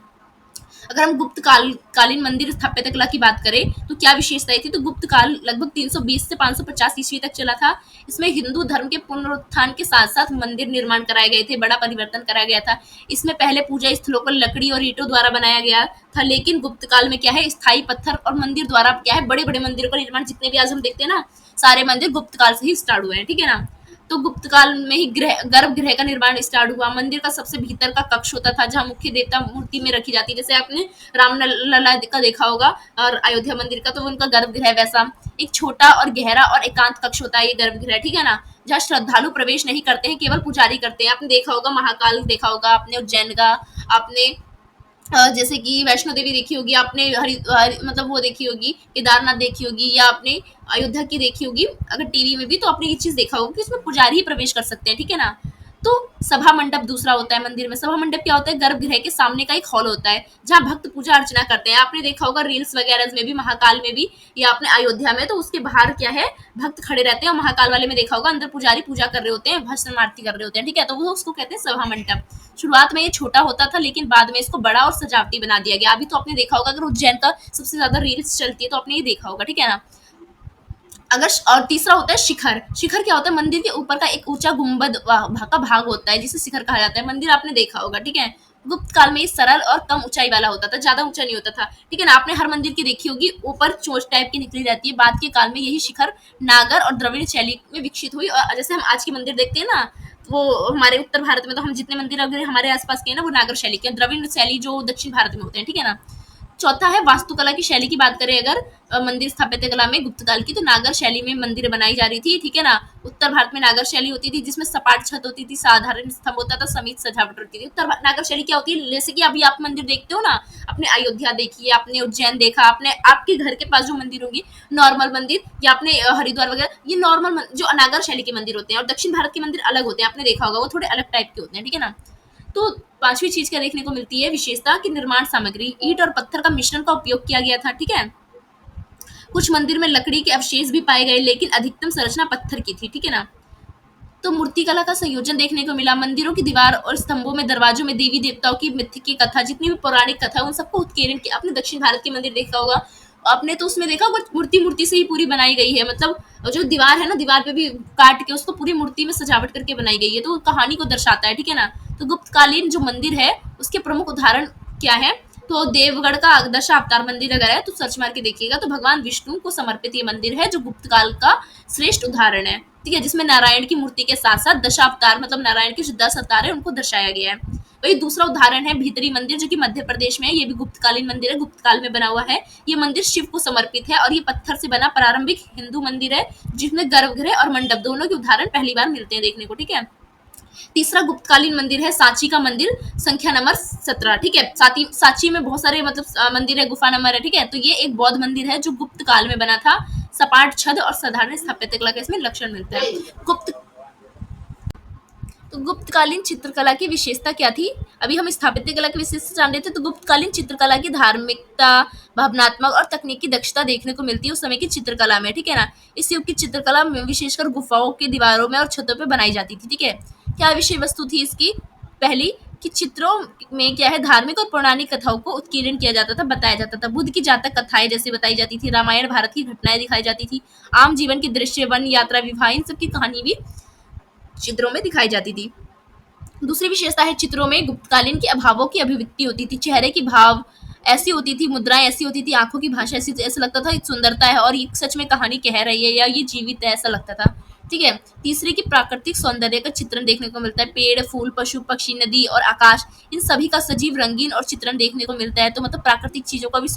अगर हम गुप्त कालीन मंदिर स्थापत्य कला की बात करें तो क्या विशेषताएं थी, तो गुप्त काल लगभग 320 से 550 ईस्वी तक चला था। इसमें हिंदू धर्म के पुनरुत्थान के साथ साथ मंदिर निर्माण कराए गए थे, बड़ा परिवर्तन कराया गया था। इसमें पहले पूजा स्थलों को लकड़ी और ईंटों द्वारा बनाया गया था, लेकिन गुप्त काल में क्या है, स्थायी पत्थर और मंदिर द्वारा क्या है, बड़े बड़े मंदिरों का निर्माण जितने भी आज हम देखते हैं ना, सारे मंदिर गुप्त काल से ही स्टार्ट हुए हैं। ठीक है ना, तो गुप्त काल में ही गर्भगृह का निर्माण स्टार्ट हुआ। मंदिर का सबसे भीतर का कक्ष होता था जहाँ मुख्य देवता मूर्ति में रखी जाती, जैसे आपने राम लला का देखा होगा और अयोध्या मंदिर का, तो उनका गर्भगृह वैसा एक छोटा और गहरा और एकांत कक्ष होता है ये गर्भगृह। ठीक है ना, जहाँ श्रद्धालु प्रवेश नहीं करते हैं, केवल पुजारी करते हैं। आपने देखा होगा महाकाल देखा होगा आपने, उज्जैन का आपने, जैसे कि वैष्णो देवी देखी होगी आपने, मतलब वो देखी होगी, केदारनाथ देखी होगी, या आपने अयोध्या की देखी होगी अगर टीवी में भी, तो आपने ये चीज देखा होगा कि इसमें पुजारी ही प्रवेश कर सकते हैं। ठीक है ना, तो सभा मंडप दूसरा होता है मंदिर में। सभा मंडप क्या होता है, गर्भगृह के सामने का एक हॉल होता है जहाँ भक्त पूजा अर्चना करते हैं। आपने देखा होगा रील्स वगैरह में भी, महाकाल में भी, या आपने अयोध्या में, तो उसके बाहर क्या है, भक्त खड़े रहते हैं। और महाकाल वाले में देखा होगा अंदर पुजारी पूजा कर रहे होते हैं, भस्म आरती कर रहे होते हैं। ठीक है, तो वो उसको कहते हैं सभा मंडप। शुरुआत में ये छोटा होता था, लेकिन बाद में इसको बड़ा और सजावटी बना दिया गया। अभी तो आपने देखा होगा, अगर उज्जैन का सबसे ज्यादा रील्स चलती है तो आपने ये देखा होगा। ठीक है ना, अगर और तीसरा होता है शिखर। शिखर क्या होता है, मंदिर के ऊपर का एक ऊंचा गुंबद का भाग होता है, जिसे शिखर कहा जाता है। मंदिर आपने देखा होगा। ठीक है, गुप्त काल में ये सरल और कम ऊंचाई वाला होता था, ज्यादा ऊंचा नहीं होता था। ठीक है ना, आपने हर मंदिर की देखी होगी ऊपर चोंच टाइप की निकली रहती है। बाद के काल में यही शिखर नागर और द्रविड़ शैली में विकसित हुई। और जैसे हम आज के मंदिर देखते हैं ना, वो हमारे उत्तर भारत में तो हम जितने मंदिर अगर हमारे आसपास के हैं ना, वो नागर शैली के, द्रविड़ शैली जो दक्षिण भारत में होते हैं। ठीक है ना, चौथा है वास्तुकला की शैली की बात करें अगर, मंदिर स्थापत्य कला में गुप्त काल की, तो नागर शैली में मंदिर बनाई जा रही थी। ठीक है ना, उत्तर भारत में नागर शैली होती थी जिसमें सपाट छत होती थी, साधारण स्तंभ होता था, समीप सजावट होती थी। नागर शैली क्या होती है, जैसे कि अभी आप मंदिर देखते हो ना, अपने अयोध्या देखिए, आपने उज्जैन देखा, आपने आपके घर के पास जो मंदिर होंगी नॉर्मल मंदिर, या आपने हरिद्वार वगैरह, ये नॉर्मल जो नागर शैली के मंदिर होते हैं। और दक्षिण भारत के मंदिर अलग होते हैं, आपने देखा होगा, वो थोड़े अलग टाइप के होते हैं। ठीक है ना, तो पांचवी चीज क्या देखने को मिलती है, विशेषता की निर्माण सामग्री, ईंट और पत्थर का मिश्रण का उपयोग किया गया था। ठीक है, कुछ मंदिर में लकड़ी के अवशेष भी पाए गए, लेकिन अधिकतम संरचना पत्थर की थी। ठीक है ना, तो मूर्तिकला का संयोजन देखने को मिला। मंदिरों की दीवार और स्तंभों में, दरवाजों में देवी देवताओं की मिथ्य की कथा, जितनी भी पौराणिक कथा है उन सबको उत्कीर्ण किया। आपने दक्षिण भारत के मंदिर देखा होगा, आपने तो उसमें देखा होगा मूर्ति मूर्ति से ही पूरी बनाई गई है। मतलब जो दीवार है ना, दीवार पे भी काट के उसको पूरी मूर्ति में सजावट करके बनाई गई है, तो कहानी को दर्शाता है। ठीक है ना, तो गुप्तकालीन जो मंदिर है उसके प्रमुख उदाहरण क्या है, तो देवगढ़ का दशावतार मंदिर अगर है तो सर्च मार के देखिएगा, तो भगवान विष्णु को समर्पित ये मंदिर है जो गुप्त काल का श्रेष्ठ उदाहरण है। ठीक है, जिसमें नारायण की मूर्ति के साथ साथ दशावतार, मतलब नारायण के जो 10 अवतार है उनको दर्शाया गया है। वही दूसरा उदाहरण है भीतरी मंदिर, जो कि मध्य प्रदेश में है। ये भी गुप्तकालीन मंदिर है, गुप्तकाल में बना हुआ है। ये मंदिर शिव को समर्पित है और ये पत्थर से बना प्रारंभिक हिंदू मंदिर है, जिसमें गर्भगृह और मंडप दोनों के उदाहरण पहली बार मिलते हैं देखने को। ठीक है, तीसरा गुप्तकालीन मंदिर है सांची का मंदिर, संख्या नंबर 17। ठीक है, सांची में बहुत सारे मतलब मंदिर है, गुफा नंबर है। ठीक है, तो ये एक बौद्ध मंदिर है जो गुप्त काल में बना था। सपाट छद और साधारण स्थापत्य कला का इसमें लक्षण मिलता है। गुप्त तो गुप्तकालीन चित्रकला की विशेषता क्या थी, अभी हम स्थापत्य कला की विशेषता जान रहे थे। तो गुप्तकालीन चित्रकला की धार्मिकता, भावनात्मक और तकनीकी दक्षता देखने को मिलती है उस समय की चित्रकला में। ठीक है ना, इस युग की चित्रकला में विशेषकर गुफाओं की दीवारों में और छतों पे बनाई जाती थी। ठीक है, क्या विषय वस्तु थी इसकी, पहली कि चित्रों में क्या है, धार्मिक और पौराणिक कथाओं को उत्कीर्ण किया जाता था, बताया जाता था। बुद्ध की जातक कथाएं जैसे बताई जाती थी, रामायण भारत की घटनाएं दिखाई जाती थी, आम जीवन के दृश्य, वन यात्रा, विवाह, इन सब की कहानी भी चित्रों में दिखाई जाती थी। दूसरी विशेषता है चित्रों में गुप्तकालीन के अभावों की अभिव्यक्ति होती थी, चेहरे की भाव, ऐसी होती थी, मुद्राएं ऐसी होती थी, आंखों की भाषा ऐसी, ऐसा लगता था सुंदरता है और ये सच में कहानी कह रही है या ये जीवित है, ऐसा लगता था। ठीक है। तीसरी की प्राकृतिक सौंदर्य का चित्रण देखने को मिलता है, पेड़, फूल, पशु, पक्षी, नदी और आकाश, इन सभी का सजीव, रंगीन और चित्रण देखने को मिलता है। तो मतलब प्राकृतिक चीजों का भी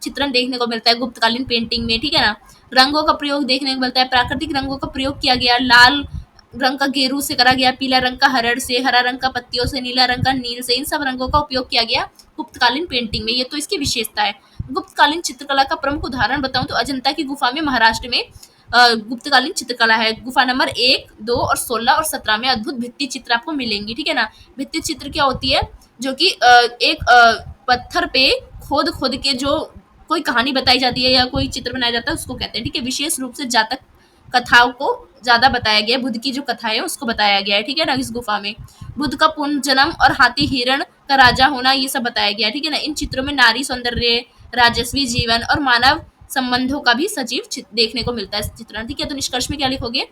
चित्रण देखने को मिलता है गुप्तकालीन पेंटिंग में। ठीक है ना। रंगों का प्रयोग देखने को मिलता है, प्राकृतिक रंगों का प्रयोग किया गया, लाल रंग का गेरू से करा गया, पीला रंग का हरड़ से, हरा रंग का पत्तियों से, नीला रंग का नील से, इन सब रंगों का उपयोग किया गया गुप्तकालीन पेंटिंग में। ये तो इसकी विशेषता है। गुप्तकालीन चित्रकला का प्रमुख उदाहरण बताऊं तो अजंता की गुफा में महाराष्ट्र में गुप्तकालीन चित्रकला है। गुफा नंबर 1, 2 और 16 और 17 में अद्भुत भित्ति चित्र आपको मिलेंगी। ठीक है ना। भित्ति चित्र क्या होती है? जो कि एक पत्थर पे खोद खोद के जो कोई कहानी बताई जाती है या कोई चित्र बनाया जाता है उसको कहते हैं। ठीक है। विशेष रूप से जातक कथाओं को ज्यादा बताया गया है, बुद्ध की जो कथा है उसको बताया गया है। ठीक है ना। इस गुफा में बुद्ध का पुनर्जन्म और हाथी हिरण का राजा होना ये सब बताया गया है। ठीक है ना। इन चित्रों में नारी सौंदर्य, राजस्वी जीवन और मानव संबंधों का भी सजीव देखने को मिलता है चित्रण। ठीक है। तो निष्कर्ष में क्या लिखोगे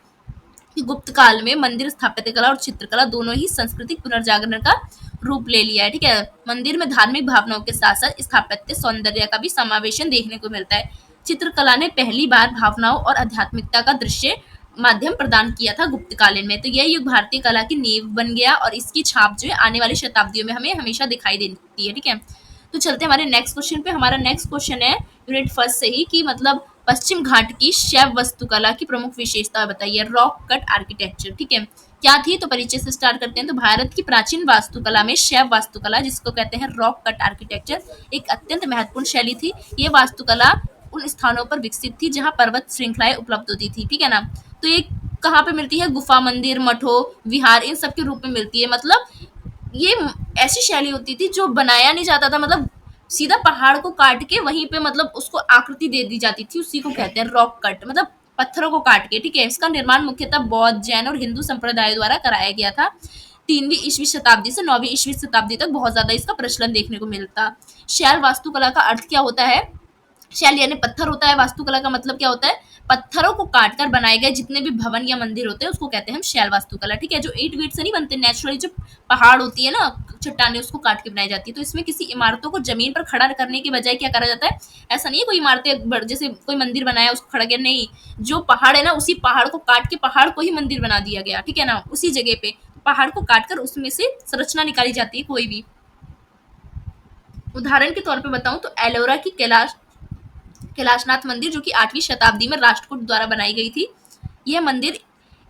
कि गुप्त काल में मंदिर स्थापत्य कला और चित्रकला दोनों ही सांस्कृतिक पुनर्जागरण का रूप ले लिया है। ठीक है। मंदिर में धार्मिक भावनाओं के साथ साथ स्थापत्य सौंदर्य का भी समावेशन देखने को मिलता है। चित्रकला ने पहली बार भावनाओं और आध्यात्मिकता का दृश्य माध्यम प्रदान किया था गुप्तकालीन में। तो यह युग भारतीय कला की नींव बन गया और इसकी छाप जो है आने वाली शताब्दियों में हमें हमेशा दिखाई देती है। ठीक है। तो चलते हमारे नेक्स्ट क्वेश्चन पे। हमारा नेक्स्ट क्वेश्चन है यूनिट फर्स्ट से ही कि मतलब पश्चिम घाट की शैव वास्तुकला की प्रमुख विशेषता बताइए। Rock cut architecture. ठीक है। क्या थी? तो परिचय से स्टार्ट करते हैं। तो भारत की प्राचीन वास्तुकला में शैव वास्तुकला, जिसको कहते हैं रॉक कट आर्किटेक्चर, एक अत्यंत महत्वपूर्ण शैली थी। ये वास्तुकला उन स्थानों पर विकसित थी जहां पर्वत श्रृंखलाएं उपलब्ध होती थी। ठीक है ना। तो ये कहाँ पे मिलती है? गुफा, मंदिर, मठों, विहार, इन सब के रूप में मिलती है। मतलब ये ऐसी शैली होती थी जो बनाया नहीं जाता था, मतलब सीधा पहाड़ को काट के वहीं पे मतलब उसको आकृति दे दी जाती थी, उसी को कहते हैं रॉक कट, मतलब पत्थरों को काट के। ठीक है। इसका निर्माण मुख्यतः बौद्ध, जैन और हिंदू संप्रदाय द्वारा कराया गया था। 3वीं ईस्वी शताब्दी से 9वीं ईस्वी शताब्दी तक बहुत ज्यादा इसका प्रचलन देखने को मिलता। शैल वास्तुकला का अर्थ क्या होता है? शैल यानी पत्थर होता है। वास्तुकला का मतलब क्या होता है? पत्थरों को काटकर बनाए गए जितने भी भवन या मंदिर होते हैं उसको कहते हैं हम शैल वास्तुकला। ठीक है। जो ईंट वीट से नहीं बनते, नेचुरली जो पहाड़ होती है ना, चट्टाने, उसको काट के बनाई जाती है। तो इसमें किसी इमारतों को जमीन पर खड़ा करने के बजाय क्या करा जाता है? ऐसा नहीं है कोई इमारतें जैसे कोई मंदिर बनाया उसको खड़ा किया, नहीं। जो पहाड़ है ना, उसी पहाड़ को काट के पहाड़ को ही मंदिर बना दिया गया। ठीक है ना। उसी जगह पे पहाड़ को काटकर उसमें से संरचना निकाली जाती है कोई भी। उदाहरण के तौर पे बताऊं तो एलोरा की कैलाशनाथ मंदिर, जो कि 8वीं शताब्दी में राष्ट्रकूट द्वारा बनाई गई थी। यह मंदिर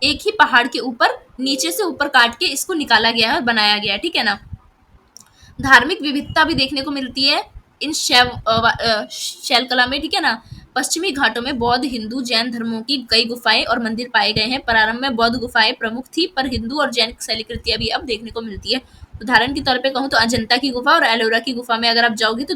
एक ही पहाड़ के ऊपर नीचे से ऊपर काट के इसको निकाला गया है और बनाया गया है। ठीक है ना। धार्मिक विविधता भी देखने को मिलती है इन शैल कला में। ठीक है ना। पश्चिमी घाटों में बौद्ध, हिंदू, जैन धर्मों की कई गुफाएं और मंदिर पाए गए हैं। प्रारंभ में बौद्ध गुफाएं प्रमुख थी, पर हिंदू और जैन शैलकृतियां भी अब देखने को मिलती है। उदाहरण के तौर पे कहूँ तो अजंता की गुफा और एलोरा की गुफा में अगर आप जाओगे तो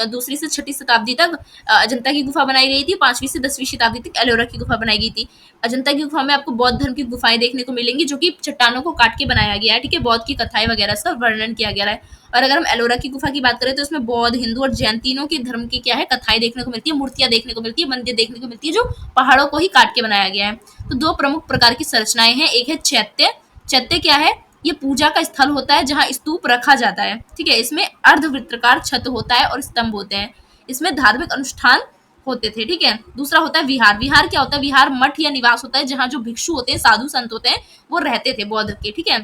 दूसरी से 6ठी शताब्दी तक अजंता की गुफा बनाई गई थी, 5वीं से 10वीं शताब्दी तक एलोरा की गुफा बनाई गई थी। अजंता की गुफा में आपको बौद्ध धर्म की गुफाएं देखने को मिलेंगी, जो कि चट्टानों को काट के बनाया गया है। ठीक है। बौद्ध की कथाएं वगैरह का वर्णन किया गया है। और अगर हम एलोरा की गुफा की बात करें तो इसमें बौद्ध, हिंदू और जैन तीनों के धर्म की क्या है, कथाएं देखने को मिलती है, मूर्तियां देखने को मिलती है, मंदिर देखने को मिलती है, जो पहाड़ों को ही काट के बनाया गया है। तो 2 प्रमुख प्रकार की संरचनाएं हैं। एक है चैत्य। चैत्य क्या है? ये पूजा का स्थल होता है जहां स्तूप रखा जाता है। ठीक है। इसमें अर्धवृत्ताकार छत होता है और स्तंभ होते हैं। इसमें धार्मिक अनुष्ठान होते थे। ठीक है। दूसरा होता है विहार। विहार क्या होता है? विहार मठ या निवास होता है जहां जो भिक्षु होते हैं, साधु संत होते हैं, वो रहते थे बौद्ध के। ठीक है।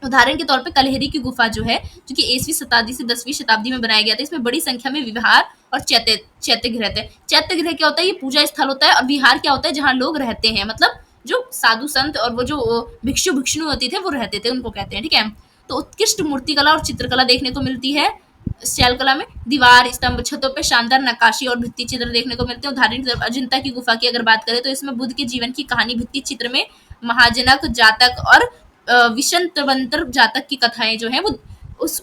उदाहरण के तौर पे कलहरी की गुफा जो है, जो कि 8वीं शताब्दी से 10वीं शताब्दी में बनाया गया था, इसमें बड़ी संख्या में विहार और चैत्यगृह थे। चैत्यगृह क्या होता है? ये पूजा स्थल होता है। और विहार क्या होता है? जहाँ लोग रहते हैं, मतलब जो साधु संत और वो जो भिक्षु भिक्षुणी होती थे वो रहते थे, उनको कहते हैं। ठीक है। तो उत्कृष्ट मूर्तिकला और चित्रकला देखने को मिलती है शैल कला में। दीवार, स्तंभ, छतों पे शानदार नक्काशी और भित्ति चित्र देखने को मिलते हैं। उदाहरण के तौर अजंता की गुफा की अगर बात करें तो इसमें बुद्ध के जीवन की कहानी भित्ति चित्र में महाजनक, जातक और विषंतवंतर जातक की कथाएं जो है वो उस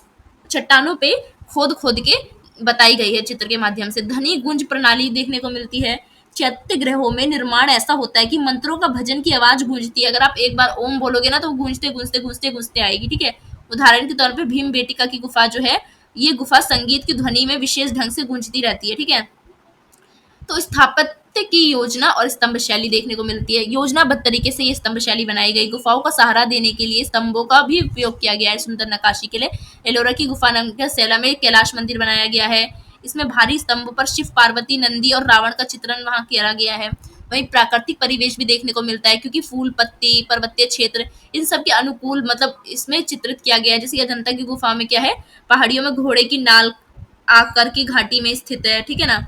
चट्टानों पे खोद खोद के बताई गई है चित्र के माध्यम से। ध्वनि गुंज प्रणाली देखने को मिलती है। चैत्य ग्रहों में निर्माण ऐसा होता है कि मंत्रों का भजन की आवाज गूंजती है। अगर आप एक बार ओम बोलोगे ना तो वो गूंजते गूंजते गूंजते गूंजते आएगी। ठीक है। उदाहरण के तौर पे भीम बेटिका की गुफा जो है, ये गुफा संगीत की ध्वनि में विशेष ढंग से गूंजती रहती है। ठीक है। तो स्थापत्य की योजना और स्तंभ शैली देखने को मिलती है। योजनाबद्ध तरीके से ये स्तंभ शैली बनाई गई। गुफाओं का सहारा देने के लिए स्तंभों का भी उपयोग किया गया है सुंदर नक्काशी के लिए। एलोरा की गुफा नंगा सेला में कैलाश मंदिर बनाया गया है। इसमें भारी स्तंभ पर शिव, पार्वती, नंदी और रावण का चित्रण वहां किया गया है। वहीं प्राकृतिक परिवेश भी देखने को मिलता है, क्योंकि फूल पत्ती, पर्वतीय क्षेत्र, इन सब के अनुकूल मतलब इसमें चित्रित किया गया है। जैसे कि अजंता की गुफा में क्या है, पहाड़ियों में घोड़े की नाल आकर की घाटी में स्थित है, ठीक है ना।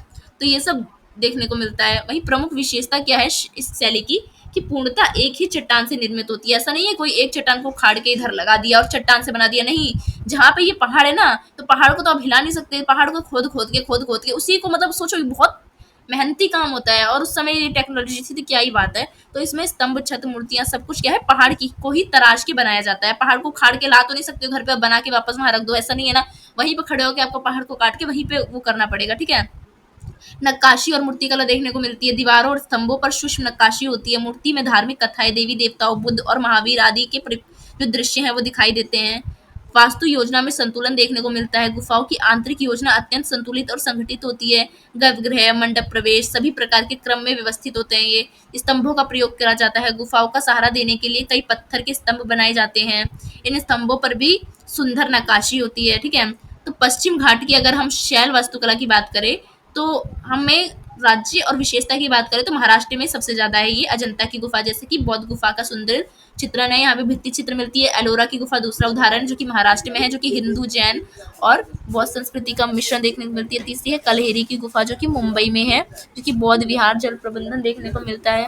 तो ये सब देखने को मिलता है। वहीं प्रमुख विशेषता क्या है इस शैली की, कि पूर्णतः एक ही चट्टान से निर्मित होती है। ऐसा नहीं है कोई एक चट्टान को खाड़ के इधर लगा दिया और चट्टान से बना दिया, नहीं। जहाँ पे ये पहाड़ है ना, तो पहाड़ को तो आप हिला नहीं सकते, पहाड़ को खोद खोद के उसी को, मतलब सोचो बहुत मेहनती काम होता है। और उस समय ये टेक्नोलॉजी थी तो क्या ही बात है। तो इसमें स्तंभ, छत, मूर्तियां सब कुछ क्या है, पहाड़ की को ही तराश के बनाया जाता है। पहाड़ को खाड़ के ला तो नहीं सकते घर पे, बना के वापस वहां रख दो, ऐसा नहीं है ना। वहीं पे खड़े होकर आपको पहाड़ को काट के वहीं पे वो करना पड़ेगा, ठीक है। नक्काशी और मूर्तिकला देखने को मिलती है। दीवारों और स्तंभों पर सूक्ष्म नक्काशी होती है। मूर्ति में धार्मिक कथाएं, देवी देवताओं, बुद्ध और महावीर आदि के जो दृश्य हैं वो दिखाई देते हैं। वास्तु योजना में संतुलन देखने को मिलता है। गुफाओं की आंतरिक योजना अत्यंत संतुलित और संगठित होती है। गर्भगृह, मंडप प्रवेश सभी प्रकार के क्रम में व्यवस्थित होते हैं। ये स्तंभों का प्रयोग करा जाता है। गुफाओं का सहारा देने के लिए कई पत्थर के स्तंभ बनाए जाते हैं। इन स्तंभों पर भी सुंदर नक्काशी होती है, ठीक है। तो पश्चिम घाट की अगर हम शैल वास्तुकला की बात करें, तो हमें राज्य और विशेषता की बात करें तो महाराष्ट्र में सबसे ज्यादा है ये अजंता की गुफा। जैसे कि बौद्ध गुफा का सुंदर चित्रण है, यहाँ पे भित्ति चित्र मिलती है। एलोरा की गुफा दूसरा उदाहरण जो कि महाराष्ट्र में है, जो कि हिंदू, जैन और बौद्ध संस्कृति का मिश्रण देखने को मिलती है। तीसरी है कलहेरी की गुफा जो कि मुंबई में है, जो कि बौद्ध विहार, जल प्रबंधन देखने को मिलता है।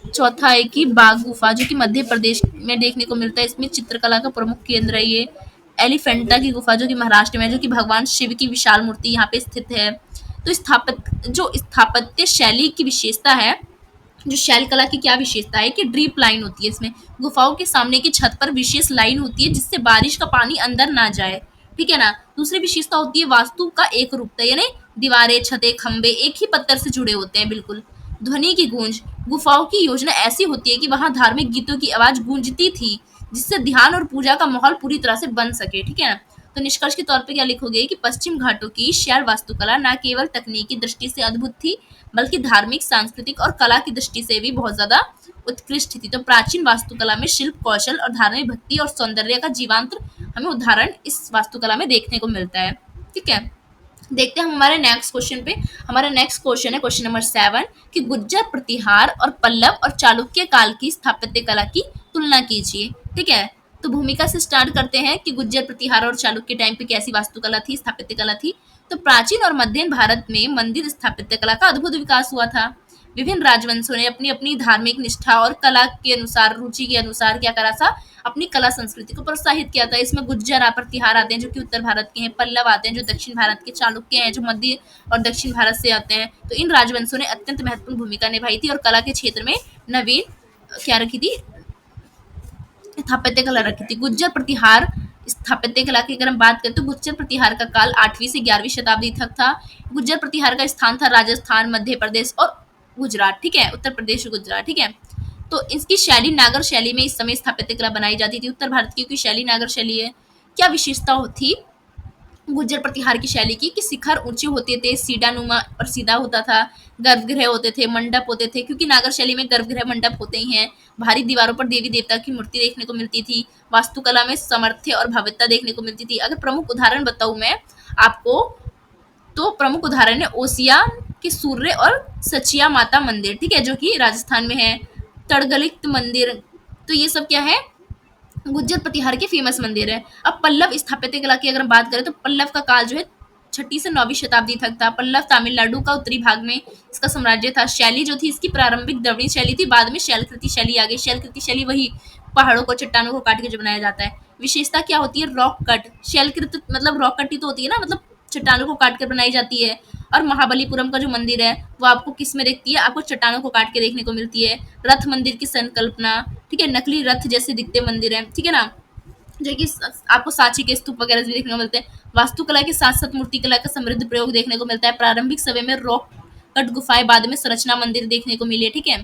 चौथा है कि बाघ गुफा जो कि मध्य प्रदेश में देखने को मिलता है। इसमें चित्रकला का प्रमुख केंद्र है ये। एलिफेंटा की गुफा जो कि महाराष्ट्र में है, जो कि भगवान शिव की विशाल मूर्ति यहाँ पे स्थित है। तो स्थापत्य शैली की विशेषता है, जो शैल कला की क्या विशेषता है कि ड्रीप लाइन होती है इसमें। गुफाओं के सामने की छत पर विशेष लाइन होती है जिससे बारिश का पानी अंदर ना जाए, ठीक है ना। दूसरी विशेषता होती है वास्तु का एक रूपता, यानी दीवारें, छतें, खंबे एक ही पत्थर से जुड़े होते हैं, बिल्कुल। ध्वनि की गूंज, गुफाओं की योजना ऐसी होती है कि वहां धार्मिक गीतों की आवाज गूंजती थी, जिससे ध्यान और पूजा का माहौल पूरी तरह से बन सके, ठीक है ना। तो निष्कर्ष के तौर पे क्या लिखोगे कि पश्चिम घाटों की शैल वास्तुकला न केवल तकनीकी दृष्टि से अद्भुत थी, बल्कि धार्मिक, सांस्कृतिक और कला की दृष्टि से भी बहुत ज्यादा उत्कृष्ट थी। तो प्राचीन वास्तुकला में शिल्प कौशल और धार्मिक भक्ति और सौंदर्य का जीवंत हमें उदाहरण इस वास्तुकला में देखने को मिलता है, ठीक है। देखते हैं हम हमारे नेक्स्ट क्वेश्चन पे। हमारा नेक्स्ट क्वेश्चन है क्वेश्चन नंबर 7 कि गुर्जर प्रतिहार और पल्लव और चालुक्य काल की स्थापत्य कला की तुलना कीजिए, ठीक है। तो भूमिका से स्टार्ट करते हैं कि गुर्जर प्रतिहार और चालुक्य टाइम पे कैसी वास्तुकला थी, स्थापत्य कला थी। तो प्राचीन और मध्य भारत में मंदिर स्थापत्य कला का अद्भुत विकास हुआ था। विभिन्न राजवंशों ने अपनी अपनी धार्मिक निष्ठा और कला के अनुसार, रुचि के अनुसार क्या करा था, अपनी कला संस्कृति को प्रोत्साहित किया था। इसमें गुर्जर प्रतिहार आते हैं जो कि उत्तर भारत के हैं, पल्लव आते हैं जो दक्षिण भारत के, चालुक्य हैं जो मध्य और दक्षिण भारत से आते हैं। तो इन राजवंशों ने अत्यंत महत्वपूर्ण भूमिका निभाई थी और कला के क्षेत्र में नवीन क्या रखी थी, स्थापत्य कला रखी थी। गुर्जर प्रतिहार स्थापत्य कला की अगर हम बात करें तो गुर्जर प्रतिहार का काल 8वीं से 11वीं शताब्दी तक था। गुर्जर प्रतिहार का स्थान था राजस्थान, मध्य प्रदेश और गुजरात, ठीक है, उत्तर प्रदेश और गुजरात, ठीक है। तो इसकी शैली नागर शैली में इस समय स्थापत्य कला बनाई जाती थी। उत्तर भारत की शैली नागर शैली है। क्या विशेषता थी गुर्जर प्रतिहार की शैली की, कि शिखर ऊंचे होते थे, सीढ़ानुमा और सीधा होता था, गर्भगृह होते थे, मंडप होते थे, क्योंकि नागर शैली में गर्भगृह मंडप होते ही हैं। भारी दीवारों पर देवी देवता की मूर्ति देखने को मिलती थी। वास्तुकला में सामर्थ्य और भव्यता देखने को मिलती थी। अगर प्रमुख उदाहरण बताऊं मैं आपको, तो प्रमुख उदाहरण है ओसिया के सूर्य और सचिया माता मंदिर, ठीक है, जो कि राजस्थान में है। तड़गलित मंदिर, तो ये सब क्या है, गुर्जर प्रतिहार के फेमस मंदिर है। अब पल्लव स्थापत्य कला की अगर हम बात करें तो पल्लव का काल जो है 6ठी से 9वीं शताब्दी तक था। पल्लव तमिलनाडु का उत्तरी भाग में इसका साम्राज्य था। शैली जो थी इसकी प्रारंभिक द्रविड़ शैली थी, बाद में शैलकृति शैली आ गई। शैलकृति शैली वही पहाड़ों को, चट्टानों को काट के जो बनाया जाता है। विशेषता क्या होती है, रॉक कट। शैलकृत मतलब रॉक कट ही तो होती है ना, मतलब चट्टानों को काट कर बनाई जाती है। और महाबलीपुरम का जो मंदिर है वो आपको किस में देखती है, आपको चट्टानों को काट के देखने को मिलती है। रथ मंदिर की संकल्पना, ठीक है, नकली रथ जैसे दिखते मंदिर है, ठीक है ना, जो कि आपको सांची के स्तूप वगैरह भी देखने को मिलते हैं। वास्तुकला के साथ साथ मूर्तिकला का समृद्ध प्रयोग देखने को मिलता है। प्रारंभिक समय में रॉक कट गुफाएं, बाद में संरचना मंदिर देखने को मिली है, ठीक है।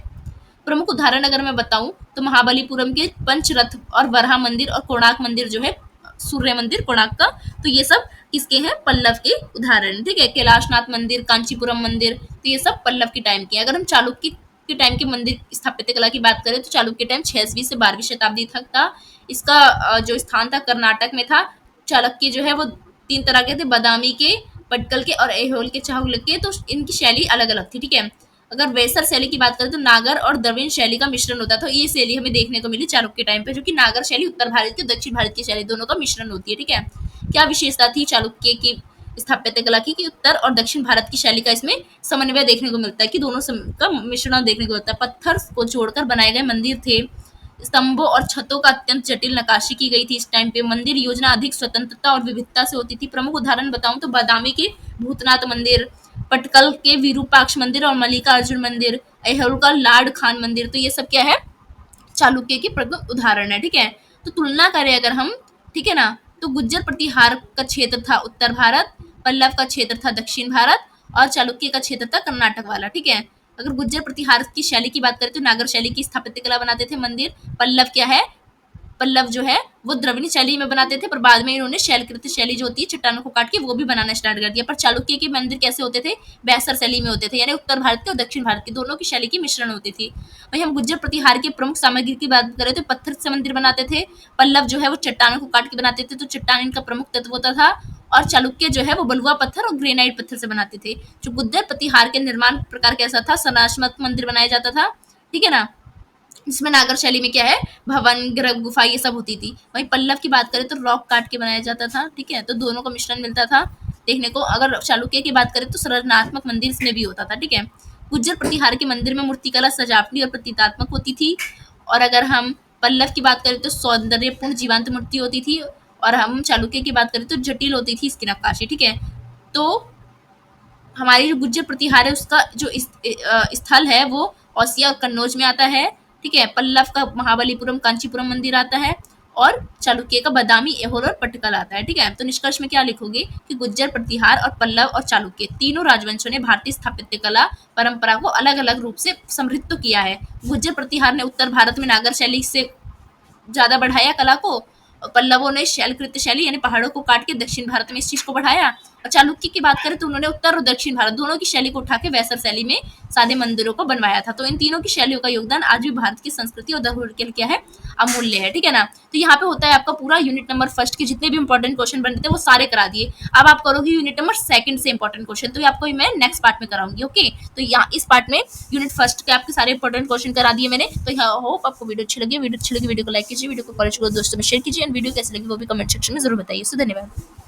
प्रमुख उदाहरण अगर मैं बताऊं तो महाबलीपुरम के पंचरथ और वरहा मंदिर और कोणार्क मंदिर जो है, सूर्य मंदिर कोणार्क का, तो ये सब किसके हैं, पल्लव के उदाहरण। ठीक है, कैलाशनाथ मंदिर, कांचीपुरम मंदिर, तो ये सब पल्लव के टाइम के। अगर हम चालुक्य के टाइम के मंदिर स्थापत्य कला की बात करें तो चालुक्य टाइम 6वीं से 12वीं शताब्दी तक था। इसका जो स्थान था कर्नाटक में था। चालुक्य जो है वो तीन तरह के थे, बादामी के, पटकल के और ऐहोल के, चालुक्य के। तो इनकी शैली अलग अलग थी। ठीक है, अगर वेसर शैली की बात करें तो नागर और द्रविड़ शैली का मिश्रण होता था। ये शैली हमें देखने को मिली चालुक्य टाइम पे, जो कि नागर शैली उत्तर भारत की, दक्षिण भारत की शैली दोनों का मिश्रण होती है। ठीक है, क्या विशेषता थी चालुक्य की स्थापत्य कला की कि उत्तर और दक्षिण भारत की शैली का इसमें समन्वय देखने को मिलता है, कि दोनों का मिश्रण देखने को मिलता है। पत्थर को जोड़कर बनाए गए मंदिर थे। स्तंभों और छतों का अत्यंत जटिल नकाशी की गई थी इस टाइम पे। मंदिर योजना अधिक स्वतंत्रता और विविधता से होती थी। प्रमुख उदाहरण बताऊं तो बादामी के भूतनाथ मंदिर, पटकल के विरूपाक्ष मंदिर और मल्लिकार्जुन मंदिर, ऐहोल का लाड खान मंदिर। तो ये सब क्या है, चालुक्य के प्रमुख उदाहरण है। ठीक है, तो तुलना करें अगर हम, ठीक है ना, तो गुज्जर प्रतिहार का क्षेत्र था उत्तर भारत, पल्लव का क्षेत्र था दक्षिण भारत और चालुक्य का क्षेत्र था कर्नाटक वाला। ठीक है, अगर गुज्जर प्रतिहार की शैली की बात करें तो नागर शैली की स्थापत्य कला बनाते थे मंदिर। पल्लव क्या है, पल्लव जो है वो द्रविड़ शैली में बनाते थे, पर बाद में इन्होंने शैलकृत शैली जो होती है चट्टानों को काट के वो भी बनाना स्टार्ट कर दिया। पर चालुक्य के मंदिर कैसे होते थे, बैसर शैली में होते थे, यानी उत्तर भारत के और दक्षिण भारत के दोनों की शैली की मिश्रण होती थी। वहीं हम गुज्जर प्रतिहार की प्रमुख सामग्री की बात करें तो पत्थर से मंदिर बनाते थे। पल्लव जो है वो चट्टानों को काट के बनाते थे, तो चट्टान इनका प्रमुख तत्व होता था। और चालुक्य जो है वो बलुआ पत्थर और ग्रेनाइट पत्थर से बनाते थे। जो गुज्जर प्रतिहार के निर्माण प्रकार कैसा था, सनाशमत मंदिर बनाया जाता था। ठीक है ना, इसमें नागर शैली में क्या है, भवन, गर्भ गुफा ये सब होती थी। वहीं पल्लव की बात करें तो रॉक काट के बनाया जाता था। ठीक है, तो दोनों का मिश्रण मिलता था देखने को। अगर चालुक्य की बात करें तो संरचनात्मक मंदिर इसमें भी होता था। ठीक है, गुज्जर प्रतिहार के मंदिर में मूर्तिकला सजावटी और प्रतीकात्मक होती थी। और अगर हम पल्लव की बात करें तो सौंदर्यपूर्ण जीवंत मूर्ति होती थी। और हम चालुक्य की बात करें तो जटिल होती थी इसकी नक्काशी। ठीक है, तो हमारी जो गुज्जर प्रतिहार है उसका जो स्थल है वो औसिया और कन्नौज में आता है। ठीक है, पल्लव का महाबलीपुरम कांचीपुरम मंदिर आता है और चालुक्य का बादामी, ऐहोल और पटकल आता है। ठीक है, तो निष्कर्ष में क्या लिखोगे कि गुज्जर प्रतिहार और पल्लव और चालुक्य तीनों राजवंशों ने भारतीय स्थापत्य कला परंपरा को अलग अलग रूप से समृद्ध तो किया है। गुज्जर प्रतिहार ने उत्तर भारत में नागर शैली से ज्यादा बढ़ाया कला को, और पल्लवों ने शैलकृत शैली यानी पहाड़ों को काट के दक्षिण भारत में इस चीज को बढ़ाया। और चालुक्य की बात करें तो उन्होंने उत्तर और दक्षिण भारत दोनों की शैली को उठा के वैसर शैली में सादे मंदिरों को बनवाया था। तो इन तीनों की शैलियों का योगदान आज भी भारत की संस्कृति और धरोहर के लिए क्या है, अमूल्य है। ठीक है ना, तो यहाँ पे होता है आपका पूरा यूनिट नंबर फर्स्ट के जितने भी इंपॉर्टेंट क्वेश्चन बनते थे वो सारे करा दिए। अब आप करोगे यूनिट नंबर सेकंड से इंपॉर्टेंट क्वेश्चन, तो ये आपको मैं नेक्स्ट पार्ट में कराऊंगी। ओके, तो यहाँ इस पार्ट में यूनिट फर्स्ट के आपके सारे इंपॉर्टेंट क्वेश्चन करा दिए मैंने। तो यहाँ होप आपको वीडियो अच्छी लगी। वीडियो अच्छी लगी वीडियो को लाइक कीजिए, वीडियो को कॉलेज को दोस्तों में शेयर कीजिए, एंड वीडियो कैसी लगी वो भी कमेंट सेक्शन में जरूर बताइए। सो धन्यवाद।